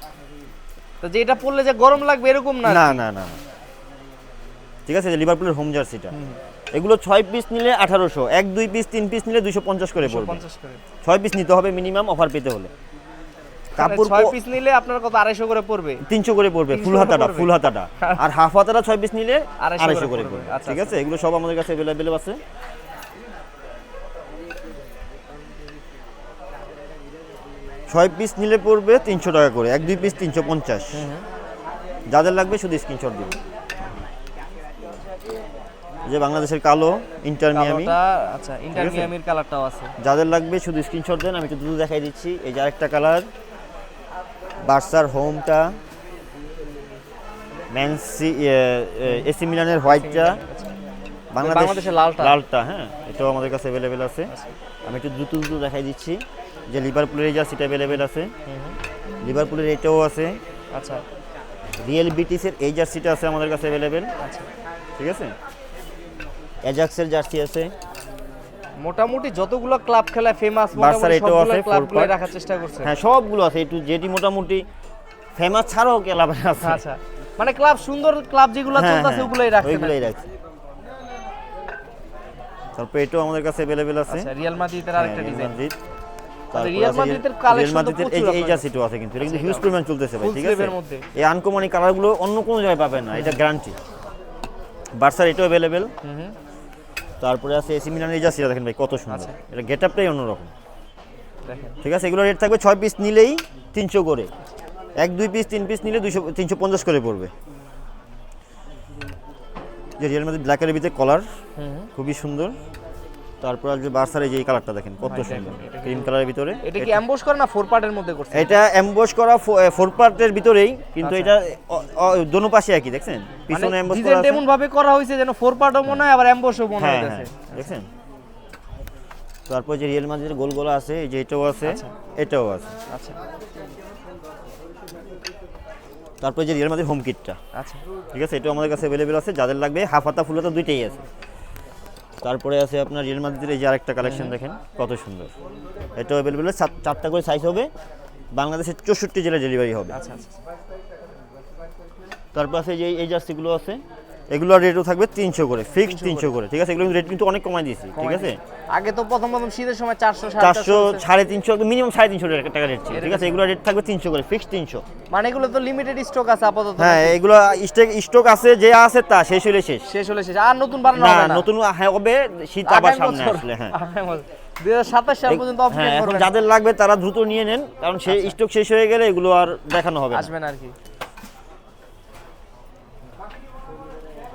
Speaker 1: তো যে এটা পরলে যে গরম লাগবে এরকম না।
Speaker 2: না না না না। ঠিক আছে, যে লিভারপুলের হোম জার্সিটা, এগুলো 6 পিস নিলে 1800, 1 2 পিস 3 পিস নিলে 250 করে পড়বে।
Speaker 1: 50 করে।
Speaker 2: 6 পিস নিতে হবে মিনিমাম অফার পেতে হলে। কাপড়
Speaker 1: 6 পিস নিলে আপনার কত 250 করে পড়বে?
Speaker 2: 300 করে পড়বে,
Speaker 1: 300
Speaker 2: ফুল
Speaker 1: করে
Speaker 2: হাতাটা,
Speaker 1: পড়বে।
Speaker 2: ফুল হাতাটা। আর হাফ হাতাটা 6 পিস নিলে
Speaker 1: 250
Speaker 2: 250 করে
Speaker 1: পড়বে।
Speaker 2: পড়বে,
Speaker 1: আচ্ছা,
Speaker 2: ঠিক আছে। এগুলো সব আমাদের কাছে अवेलेबल আছে। ছয় পিস নিলে পড়বে 300 টাকা করে, 1 2 পিস 350। যাদের লাগবে শুধু স্ক্রিনশট দিন। এই যে বাংলাদেশের কালো ইন্টার মিয়ামি,
Speaker 1: কালোটা, আচ্ছা, ইন্টার মিয়ামির কালারটাও আছে।
Speaker 2: যাদের লাগবে শুধু স্ক্রিনশট দেন, আমি একটু দ্রুত দেখাই দিচ্ছি। এই যে আরেকটা কালার, বার্সার হোমটা, ম্যানসি এসি মিলানের হোয়াইটটা,
Speaker 1: বাংলাদেশের লালটা।
Speaker 2: লালটা, হ্যাঁ, এটাও আমাদের কাছে अवेलेबल আছে। আমি একটু দ্রুত দ্রুত দেখাই দিচ্ছি। যে লিভারপুলের জার্সিটা अवेलेबल আছে, লিভারপুলের এটাও আছে।
Speaker 1: আচ্ছা,
Speaker 2: রিয়েল বিটিসের এই জার্সিটা আছে আমাদের কাছে अवेलेबल,
Speaker 1: আচ্ছা,
Speaker 2: ঠিক আছে। অ্যাজাক্সের জার্সি আছে,
Speaker 1: মোটামুটি যতগুলো ক্লাব খেলায় ফেমাস,
Speaker 2: বার্সার
Speaker 1: মোটামুটি
Speaker 2: এটাও
Speaker 1: সবগুলো
Speaker 2: আছে,
Speaker 1: ক্লাবগুলো
Speaker 2: 4 part।
Speaker 1: রাখার চেষ্টা করছে।
Speaker 2: হ্যাঁ, সবগুলো আছে, একটু যেটি মোটামুটি ফেমাস ছাড়াও ক্লাব আছে।
Speaker 1: আচ্ছা, মানে ক্লাব সুন্দর ক্লাব যেগুলো
Speaker 2: হ্যাঁ,
Speaker 1: চলতেছে
Speaker 2: হ্যাঁ,
Speaker 1: ওগুলাই রাখছে।
Speaker 2: ওইগুলোই রাখছে। তারপর এটাও আমাদের কাছে अवेलेबल আছে।
Speaker 1: আচ্ছা, রিয়াল মাদ্রিদের আরেকটা
Speaker 2: রিয়াল
Speaker 1: ডিজাইন।
Speaker 2: মাদ্রিদ।
Speaker 1: তাহলে
Speaker 2: তারপর
Speaker 1: রিয়াল
Speaker 2: আছে
Speaker 1: মাদ্রিদের
Speaker 2: রিয়াল
Speaker 1: কালেকশন তো
Speaker 2: মাদ্রিদের
Speaker 1: প্রচুর
Speaker 2: এই
Speaker 1: আপনার।
Speaker 2: জার্সিটাও আছে, কিন্তু এটা কিন্তু হিউজ পরিমাণ চলতেছে ভাই,
Speaker 1: ফুল
Speaker 2: ঠিক আছে।
Speaker 1: স্লিভের মধ্যে।
Speaker 2: এই আনকমনি কালারগুলো অন্য কোনো জায়গায় পাবেন না, এটা গ্যারান্টি। বার্সার এটাও अवेलेबल। তারপরে আছে এসি মিলানের এই জার্সিটা দেখেন ভাই, কত সুন্দর। এটা গেটআপটাই অন্যরকম,
Speaker 1: দেখেন।
Speaker 2: ঠিক আছে। এগুলো রেট থাকবে 6 পিস নিলেই 300 করে, 1 2 পিস 3 পিস নিলে 350 করে পড়বে। যে রিয়াল মাদ্রিদ ব্ল্যাকের ভিতরে কলার, খুবই সুন্দর। তারপর আসবে বার্সার এই যে এই কালারটা দেখেন, কত সুন্দর, ক্রিম কালারের ভিতরে।
Speaker 1: এটা কি এমবস করে না 4 পার্টের মধ্যে করছে?
Speaker 2: এটা এমবস করা 4 পার্টের ভিতরেই, কিন্তু
Speaker 1: আচ্ছা।
Speaker 2: এটা দোনো পাশে একই, দেখছেন, পিছনে এমবস করা
Speaker 1: ডিজাইন
Speaker 2: আছে।
Speaker 1: এমন ভাবে করা হয়েছে যেন 4 পার্টও মনে হয় আবার এমবসও মনে
Speaker 2: হ্যাঁ
Speaker 1: হইতেছে।
Speaker 2: হ্যাঁ, দেখছেন। তারপর যে রিয়াল মাদ্রিদের গোলগোলা আছে, এই যে এটাও আছে,
Speaker 1: আচ্ছা।
Speaker 2: এটাও আছে।
Speaker 1: আচ্ছা,
Speaker 2: তারপর যে রিয়াল মাদ্রিদ হোম কিটটা,
Speaker 1: আচ্ছা,
Speaker 2: ঠিক আছে, এটাও আমাদের কাছে अवेलेबल আছে। যাদের লাগবে হাফ হাতা ফুল হাতা দুইটাই আছে। তারপরে আছে আপনার রিয়াল মাদ্রিদের এই যে আরেকটা কালেকশন দেখেন, কত সুন্দর। এটাও अवेलेबल, 4টা করে সাইজ হবে, বাংলাদেশের 64 জেলায় ডেলিভারি হবে।
Speaker 1: আচ্ছা, আচ্ছা,
Speaker 2: তারপর আছে যে এই জার্সিগুলো আছে, এগুলোর রেটও থাকবে 300 করে, ফিক্সড 300 করে, ঠিক আছে। এগুলো রেট কিন্তু অনেক কমাই দিয়েছি, ঠিক আছে।
Speaker 1: আগে তো প্রথম শীতের সময় 400
Speaker 2: 400 350 মিনিমাম 350 টাকা রেট ছিল, ঠিক আছে। এগুলো রেট থাকবে 300 করে, ফিক্সড 300।
Speaker 1: মানে এগুলো তো লিমিটেড স্টক আছে আপাতত।
Speaker 2: হ্যাঁ, এগুলো স্টক আছে, যে আছে তা শেষ হলে শেষ।
Speaker 1: শেষ হলে শেষ, আর নতুন বানানো
Speaker 2: না,
Speaker 1: হবে না।
Speaker 2: নতুন হ্যাঁ হবে, শীত আবার সামনে আসলে। হ্যাঁ,
Speaker 1: 2027 সাল পর্যন্ত
Speaker 2: হ্যাঁ,
Speaker 1: অপেক্ষা
Speaker 2: এখন
Speaker 1: করবেন।
Speaker 2: যাদের লাগবে তারা দ্রুত নিয়ে নেন, কারণ সেই স্টক শেষ হয়ে গেলে এগুলো আর দেখানো হবে না।
Speaker 1: আসবেন আর কি।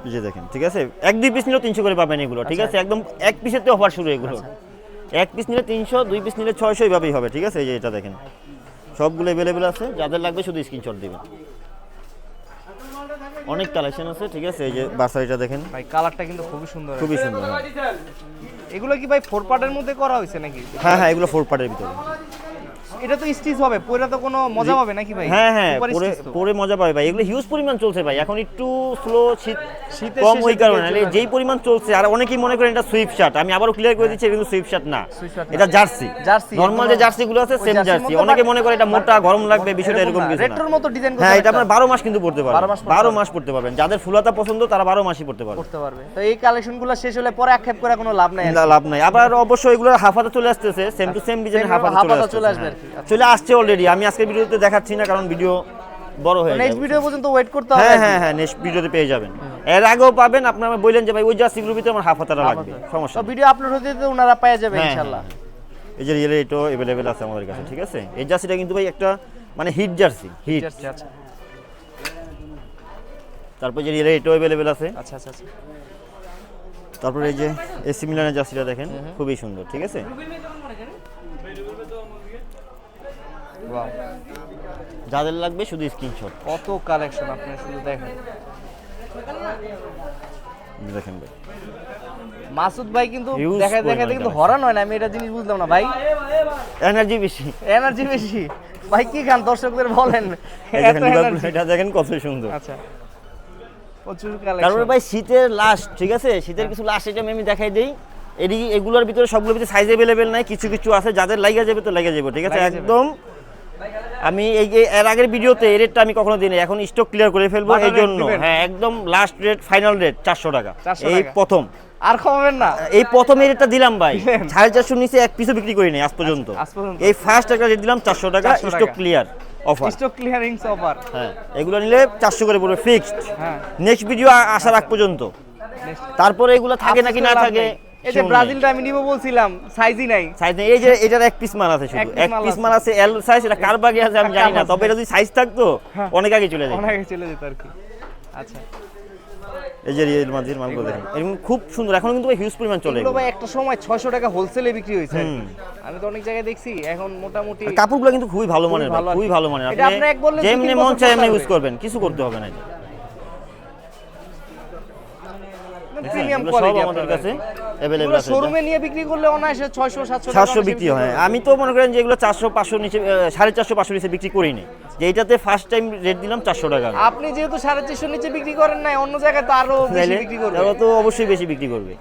Speaker 2: এই যে দেখেন, ঠিক আছে, 1 2 পিস নিলেও 300 করে পাবেন এগুলো, ঠিক আছে। একদম 1 পিসের তো অফার শুরু এগুলো। 1 পিস নিলে 300, 2 পিস নিলে 600, এইভাবেই হবে, ঠিক আছে। এই যে এটা দেখেন, সবগুলো अवेलेबल আছে। যাদের লাগবে শুধু স্ক্রিনশট দিবেন। অনেক কালেকশন আছে, ঠিক আছে। এই যে বার্সারিটা দেখেন,
Speaker 1: ভাই কালারটা কিন্তু খুবই সুন্দর।
Speaker 2: খুবই সুন্দর।
Speaker 1: এগুলো কি ভাই 4 পার্টের মধ্যে করা হয়েছে নাকি?
Speaker 2: হ্যাঁ হ্যাঁ, এগুলো 4 পার্টের ভিতরে।
Speaker 1: এটা তো স্টিচ হবে, পরে তো কোনো মজা পাবে নাকি ভাই?
Speaker 2: হ্যাঁ হ্যাঁ,
Speaker 1: Super
Speaker 2: পরে
Speaker 1: stitch তো।
Speaker 2: পরে মজা পাবে ভাই। এগুলো হিউজ পরিমাণ চলছে ভাই, এখন একটু স্লো,
Speaker 1: শীতের
Speaker 2: কম
Speaker 1: শেষের
Speaker 2: ওই
Speaker 1: দিকে
Speaker 2: কারণে।
Speaker 1: চলে আসে।
Speaker 2: যেই পরিমাণ চলছে, আর অনেকেই মনে করেন এটা সুইফট শার্ট, আমি আবারও ক্লিয়ার করে দিচ্ছি, এটা কিন্তু সুইফট শার্ট না,
Speaker 1: সুইফট শার্ট না।
Speaker 2: এটা জার্সি।
Speaker 1: জার্সি,
Speaker 2: নরমাল যে জার্সি গুলো আছে
Speaker 1: ওই
Speaker 2: সেম
Speaker 1: জার্সির
Speaker 2: জার্সি।
Speaker 1: মতো,
Speaker 2: অনেকে
Speaker 1: but-
Speaker 2: মনে করে এটা মোটা, গরম লাগবে, বিষয়টা এরকম কিছু না।
Speaker 1: রেট্রোর মতো ডিজাইন
Speaker 2: হ্যাঁ, এটা আপনার 12 মাস কিন্তু পড়তে
Speaker 1: 12
Speaker 2: পারবেন,
Speaker 1: মাস পড়তে
Speaker 2: 12 মাস পড়তে পারবেন। যাদের ফুলাতা পছন্দ তারা 12 মাসই পড়তে পারবে।
Speaker 1: করতে পারবে। তো এই কালেকশনগুলো শেষ হলে পরে আক্ষেপ করে কোনো লাভ নাই আর কি।
Speaker 2: না, লাভ নাই। আবার অবশ্যই এগুলো হাফাতা চলে আসতেছে, same to same design
Speaker 1: Same
Speaker 2: হাফাতা
Speaker 1: হাফাতা
Speaker 2: চলে
Speaker 1: চলে
Speaker 2: আসবে
Speaker 1: আসবে
Speaker 2: আর
Speaker 1: আর কি।
Speaker 2: কি। চলে আসছে অলরেডি, আমি আজকের ভিডিওতে দেখাচ্ছি না কারণ ভিডিও বড় হয়ে
Speaker 1: নেক্সট
Speaker 2: যাবে।
Speaker 1: ভিডিও পর্যন্ত ওয়েট করতে হবে।
Speaker 2: হ্যাঁ হ্যাঁ হ্যাঁ, নেক্সট ভিডিওতে পেয়ে যাবেন। এর আগেও পাবেন, আপনারা বললেন যে ভাই ওই জার্সিগুলোর ভিতরে আমার হাফাতাটা লাগবে, সমস্যা
Speaker 1: তো
Speaker 2: নেই।
Speaker 1: ভিডিও আপলোড হতে হতে ওনারা পেয়ে যাবে
Speaker 2: হ্যাঁ,
Speaker 1: ইনশাআল্লাহ।
Speaker 2: এই যে রিয়েল এটাও अवेलेबल আছে আমাদের কাছে, ঠিক আছে। এই জার্সিটা কিন্তু ভাই একটা মানে হিট জার্সি, হিট।
Speaker 1: আচ্ছা
Speaker 2: তারপর যে রিয়েল এটাও अवेलेबल আছে।
Speaker 1: আচ্ছা আচ্ছা আচ্ছা।
Speaker 2: তারপর এই যে এসি মিলানের জার্সিটা দেখেন, খুবই সুন্দর, ঠিক আছে।
Speaker 1: ওয়াও,
Speaker 2: যাদের লাগবে শুধু স্ক্রিনশট
Speaker 1: কত কালেকশন আপনি শুধু দেখেন।
Speaker 2: দেখেন ভাই।
Speaker 1: মাসুদ ভাই কিন্তু
Speaker 2: Huge
Speaker 1: দেখাতে
Speaker 2: পরিমাণ
Speaker 1: কিন্তু
Speaker 2: collection।
Speaker 1: হরান হয় না, আমি এটা জিনিস বুঝলাম না ভাই।
Speaker 2: এনার্জি বেশি।
Speaker 1: এনার্জি বেশি ভাই, কি খান দর্শকদের বলেন।
Speaker 2: এই
Speaker 1: এত
Speaker 2: দেখেন
Speaker 1: energy।
Speaker 2: এটা দেখেন কত সুন্দর।
Speaker 1: আচ্ছা, প্রচুর
Speaker 2: তারপরে
Speaker 1: কালেকশন
Speaker 2: ভাই শীতের লাস্ট, ঠিক আছে, শীতের কিছু লাস্ট আইটেম আমি দেখাই দেই। এগুলোর ভিতরে সবগুলোর ভিতরে সাইজ अवेलेबल নাই, কিছু কিছু আছে, যাদের লাগা যাবে তো লাগা যাবে, ঠিক আছে।
Speaker 1: লাগা যাবে।
Speaker 2: একদম আমি এই এর আগের ভিডিওতে এই রেটটা আমি কখনো দিই না, এখন স্টক ক্লিয়ার করে ফেলবো
Speaker 1: Butter
Speaker 2: এই জন্য।
Speaker 1: rate দিবেন?
Speaker 2: হ্যাঁ, একদম লাস্ট রেট, ফাইনাল রেট 400 টাকা।
Speaker 1: 400
Speaker 2: এই
Speaker 1: টাকা।
Speaker 2: প্রথম,
Speaker 1: আর কমাবেন না?
Speaker 2: এই প্রথম এই রেটটা দিলাম ভাই।
Speaker 1: দিলেন?
Speaker 2: 450 নিচে এক পিসও বিক্রি করি নাই আজ পর্যন্ত।
Speaker 1: আজ পর্যন্ত।
Speaker 2: এই ফার্স্ট একটা রেট দিলাম 400 টাকা,
Speaker 1: 400
Speaker 2: স্টক
Speaker 1: টাকা।
Speaker 2: Clear offer.
Speaker 1: Stock clearings offer.
Speaker 2: হ্যাঁ, এগুলো নিলে 400 করে পড়বে ফিক্সড।
Speaker 1: হ্যাঁ,
Speaker 2: নেক্সট ভিডিও আসার আগ পর্যন্ত। তারপরে এগুলো থাকে নাকি না থাকে,
Speaker 1: এই যে ব্রাজিলটা আমি নিব বলছিলাম, সাইজই নাই।
Speaker 2: সাইজ নেই। এই যে এটার এক পিস মাল আছে, শুধু এক পিস মাল আছে, এল সাইজ। এটা কার বাগে আছে আমি জানি না, তবে এটা যদি সাইজ থাকতো অনেক আগে চলে যেত।
Speaker 1: অনেক চলে যেত আর কি। আচ্ছা,
Speaker 2: এই যে রিয়েল মাঝির মালগুলো দেখেন, এরকম খুব সুন্দর। এখন কিন্তু হিউজ পরিমাণ চলে
Speaker 1: এগুলো ভাই একটা সময় 600 টাকা হোলসেলে বিক্রি হয়েছে আর কি। আমি তো অনেক জায়গায় দেখছি, এখন মোটামুটি
Speaker 2: আর কাপড়গুলো কিন্তু খুবই ভালো মানের,
Speaker 1: ভালো আর কি।
Speaker 2: খুবই ভালো মানের।
Speaker 1: এটা আপনি এক বললে
Speaker 2: যেমনি
Speaker 1: 2-3
Speaker 2: মন
Speaker 1: বছর
Speaker 2: চায় এমনি
Speaker 1: পরতে
Speaker 2: ইউজ করবেন, কিছু করতে হবে না।
Speaker 1: প্রিমিয়াম
Speaker 2: এগুলো সব
Speaker 1: কোয়ালিটি
Speaker 2: আমাদের কাছে अवेलेबल
Speaker 1: এগুলো
Speaker 2: আছে।
Speaker 1: শোরুমে নিয়ে বিক্রি করলে অনায়াসে 600 700
Speaker 2: 700 বিক্রি হয়। আমি তো মনে করেন যে এগুলো 400 500 নিচে 450 500 নিচে বিক্রি করি নি, যে এইটাতে ফার্স্ট টাইম রেট দিলাম 400 টাকা।
Speaker 1: আপনি যেহেতু 450 নিচে বিক্রি করেন না, অন্য জায়গায় তো আরো বেশি
Speaker 2: তাইলে
Speaker 1: বিক্রি করবে।
Speaker 2: তারা তো অবশ্যই বেশি বিক্রি করবে,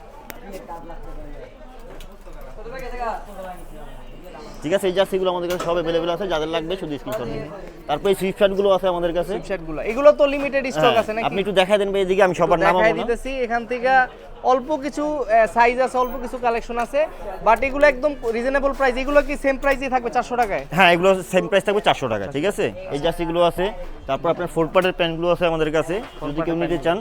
Speaker 2: ঠিক আছে। এই জার্সিগুলো আমাদের কাছে সব अवेलेबल আছে, যাদের লাগবে শুধু স্ক্রিনশট নিন। তারপর এই সুইফট শার্টগুলো আছে আমাদের কাছে।
Speaker 1: ওয়েবসাইটগুলো এগুলো তো লিমিটেড স্টক আছে নাকি?
Speaker 2: আপনি একটু দেখাই দেন ভাই, এদিকে আমি সবার নাম
Speaker 1: দেখাই
Speaker 2: বলবো না।
Speaker 1: দিতেছি। এখান থেকে অল্প কিছু সাইজ আছে, অল্প কিছু কালেকশন আছে, বাট এগুলো একদম রিজনেবল প্রাইস। এগুলো কি সেম প্রাইসই থাকবে 400 টাকায়?
Speaker 2: হ্যাঁ, এগুলো সেম প্রাইস থাকবে 400 টাকা, ঠিক আছে। এই জার্সিগুলো আছে। তারপর আপনার 4 পার্টের প্যান্টগুলো আছে আমাদের কাছে, যদি কেউ নিতে চান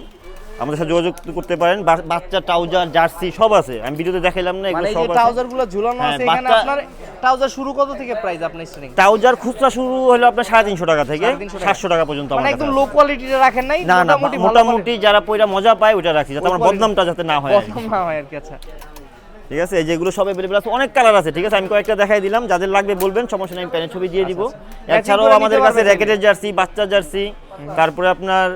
Speaker 2: আমাদের সাথে যোগাযোগ করতে পারেন। বাচ্চা ট্রাউজার, জার্সি সব আছে, আমি ভিডিওতে দেখাইলাম না,
Speaker 1: মানে
Speaker 2: এগুলো
Speaker 1: এই
Speaker 2: সব
Speaker 1: যে
Speaker 2: আছে।
Speaker 1: ট্রাউজারগুলো ঝুলানো
Speaker 2: হ্যাঁ,
Speaker 1: আছে এখানে,
Speaker 2: বাচ্চা-
Speaker 1: আপনার ট্রাউজার শুরু কত থেকে প্রাইস আপনার স্টার্টিং?
Speaker 2: ট্রাউজার খুচরা শুরু হলো আপনার 350 টাকা থেকে
Speaker 1: 350 টাকা।
Speaker 2: 700 টাকা পর্যন্ত
Speaker 1: মানে
Speaker 2: আমাদের
Speaker 1: একদম
Speaker 2: কাছে
Speaker 1: লো
Speaker 2: আছে।
Speaker 1: কোয়ালিটিটা রাখেন নাই,
Speaker 2: না না,
Speaker 1: ভালো
Speaker 2: মোটামুটি যারা পয়রা মজা পায় ওটা রাখি, যাতে
Speaker 1: ওই
Speaker 2: আমার
Speaker 1: quality-
Speaker 2: বদনামটা যাতে না হয় আর কি।
Speaker 1: প্রথম না হয় আর কি। আচ্ছা,
Speaker 2: ঠিক আছে। এই যেগুলো সব अवेलेबल আছে, অনেক কালার আছে, ঠিক আছে। আমি কয়েকটা দেখাই দিলাম, যাদের লাগবে বলবেন, সমস্যা নেই, আমি প্যানের ছবি দিয়ে দিব।
Speaker 1: Matching
Speaker 2: এছাড়াও
Speaker 1: করে নিতে
Speaker 2: আমাদের কাছে
Speaker 1: পারবে
Speaker 2: র্যাকেটের জার্সি, বাচ্চা জার্সি, তারপরে আপনার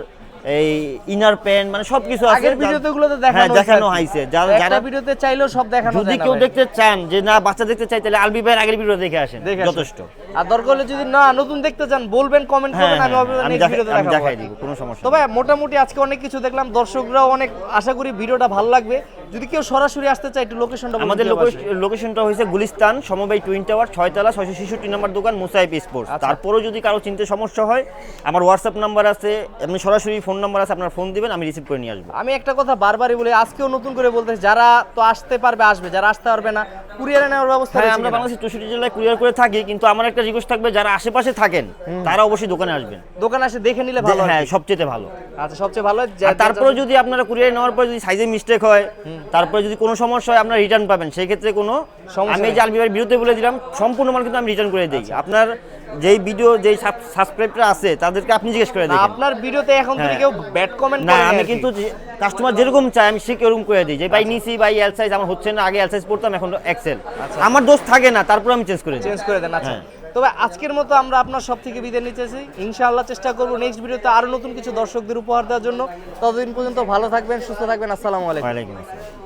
Speaker 2: এই ইনার প্যান্ট, মানে সবকিছু আছে।
Speaker 1: আগের ভিডিওতে গুলো তো
Speaker 2: হ্যাঁ,
Speaker 1: দেখানো
Speaker 2: দেখানো হয়েছে। যারা
Speaker 1: যারা ভিডিওতে চাইলেও সব দেখানো
Speaker 2: যদি
Speaker 1: যায় না
Speaker 2: কেউ
Speaker 1: ভাই।
Speaker 2: দেখতে চান যে না বাচ্চা দেখতে চাই, তাহলে আলবি ভাইয়ের আগের ভিডিও দেখে আসেন,
Speaker 1: দেখে আসেন।
Speaker 2: যথেষ্ট।
Speaker 1: আর দরকার হলে যদি না নতুন দেখতে চান বলবেন, কমেন্ট
Speaker 2: হ্যাঁ,
Speaker 1: করবেন, আমি
Speaker 2: হ্যাঁ, আমি
Speaker 1: নেক্সট ভিডিওতে
Speaker 2: আমি
Speaker 1: দেখাবো
Speaker 2: দেখাই
Speaker 1: আর কি।
Speaker 2: দিব, কোনো সমস্যা
Speaker 1: তবে
Speaker 2: নেই।
Speaker 1: মোটামুটি আজকে অনেক কিছু দেখলাম, দর্শকরাও অনেক আশা করি ভিডিওটা ভালো লাগবে। যদি কেউ সরাসরি আসতে চায় একটু লোকেশনটা বলুন।
Speaker 2: আমাদের
Speaker 1: কিভাবে আসবে?
Speaker 2: লোকেশনটা হয়েছে গুলিস্তান সমবায় টুইন টাওয়ার 6 তলা 666 নম্বর দোকান, মুসাইব স্পোর্টস।
Speaker 1: আচ্ছা।
Speaker 2: তারপরেও যদি কারো চিনতে সমস্যা হয়, আমার হোয়াটসঅ্যাপ নাম্বার আছে, আপনি সরাসরি ফোন নাম্বার আছে, আপনার ফোন দিবেন, আমি রিসিভ করে নিয়ে আসবো।
Speaker 1: আমি একটা কথা বারবারই বলি, আজকেও নতুন করে বলতেছি, যারা তো আসতে পারবে আসবে, যারা আসতে পারবে না কুরিয়ারে নেওয়ার ব্যবস্থা
Speaker 2: হ্যাঁ,
Speaker 1: রয়েছে
Speaker 2: আমরা
Speaker 1: কিনা?
Speaker 2: বাংলাদেশের 64 জেলায় কুরিয়ার করে থাকি, কিন্তু আমার একটা রিকোয়েস্ট থাকবে, যারা আশেপাশে থাকেন তারা অবশ্যই দোকানে আসবেন।
Speaker 1: দোকানে আসে দেখে নিলে ভালো।
Speaker 2: হ্যাঁ, সবচেয়ে ভালো।
Speaker 1: আচ্ছা, সবচেয়ে ভালো।
Speaker 2: আর তারপরে যদি আপনারা কুরিয়ার নেওয়ার পর যদি সাইজে মিস্টেক হয়, তারপরে যদি কোনো সমস্যা হয়, আপনারা রিটার্ন পাবেন, সেই ক্ষেত্রে কোনো
Speaker 1: সমস্যা
Speaker 2: আমি এই যে আলবিবার বিরুদ্ধে বলে দিলাম, সম্পূর্ণ মাল কিন্তু আমি রিটার্ন করে দিই। আপনার যেই ভিডিও যেই সাবস্ক্রাইবটা আছে তাদেরকে আপনি জিজ্ঞেস করে
Speaker 1: না,
Speaker 2: দেখেন।
Speaker 1: আপনার ভিডিওতে এখন যদি
Speaker 2: হ্যাঁ।
Speaker 1: কেউ ব্যাড কমেন্ট
Speaker 2: না
Speaker 1: করে
Speaker 2: আমি কিন্তু কাস্টমার যেরকম চাই আমি সে কেরকম করে দিই, যে ভাই নিছি ভাই এল সাইজ আমার হচ্ছে না, আগে এল সাইজ পড়তাম এখন এক্সেল, আমার দোষ থাকে না, তারপর আমি চেঞ্জ করে দিই।
Speaker 1: চেঞ্জ করে দেন। আচ্ছা,
Speaker 2: হ্যাঁ।
Speaker 1: তবে আজকের মতো আমরা আপনার সব থেকে বিদায় নিতেছি। ইনশাআল্লাহ চেষ্টা করব নেক্সট ভিডিওতে আরো নতুন কিছু দর্শকদের উপহার দেওয়ার জন্য। ততদিন পর্যন্ত ভালো থাকবেন, সুস্থ থাকবেন। আসসালামু আলাইকুম।
Speaker 2: ওয়ালাইকুম আসসালাম।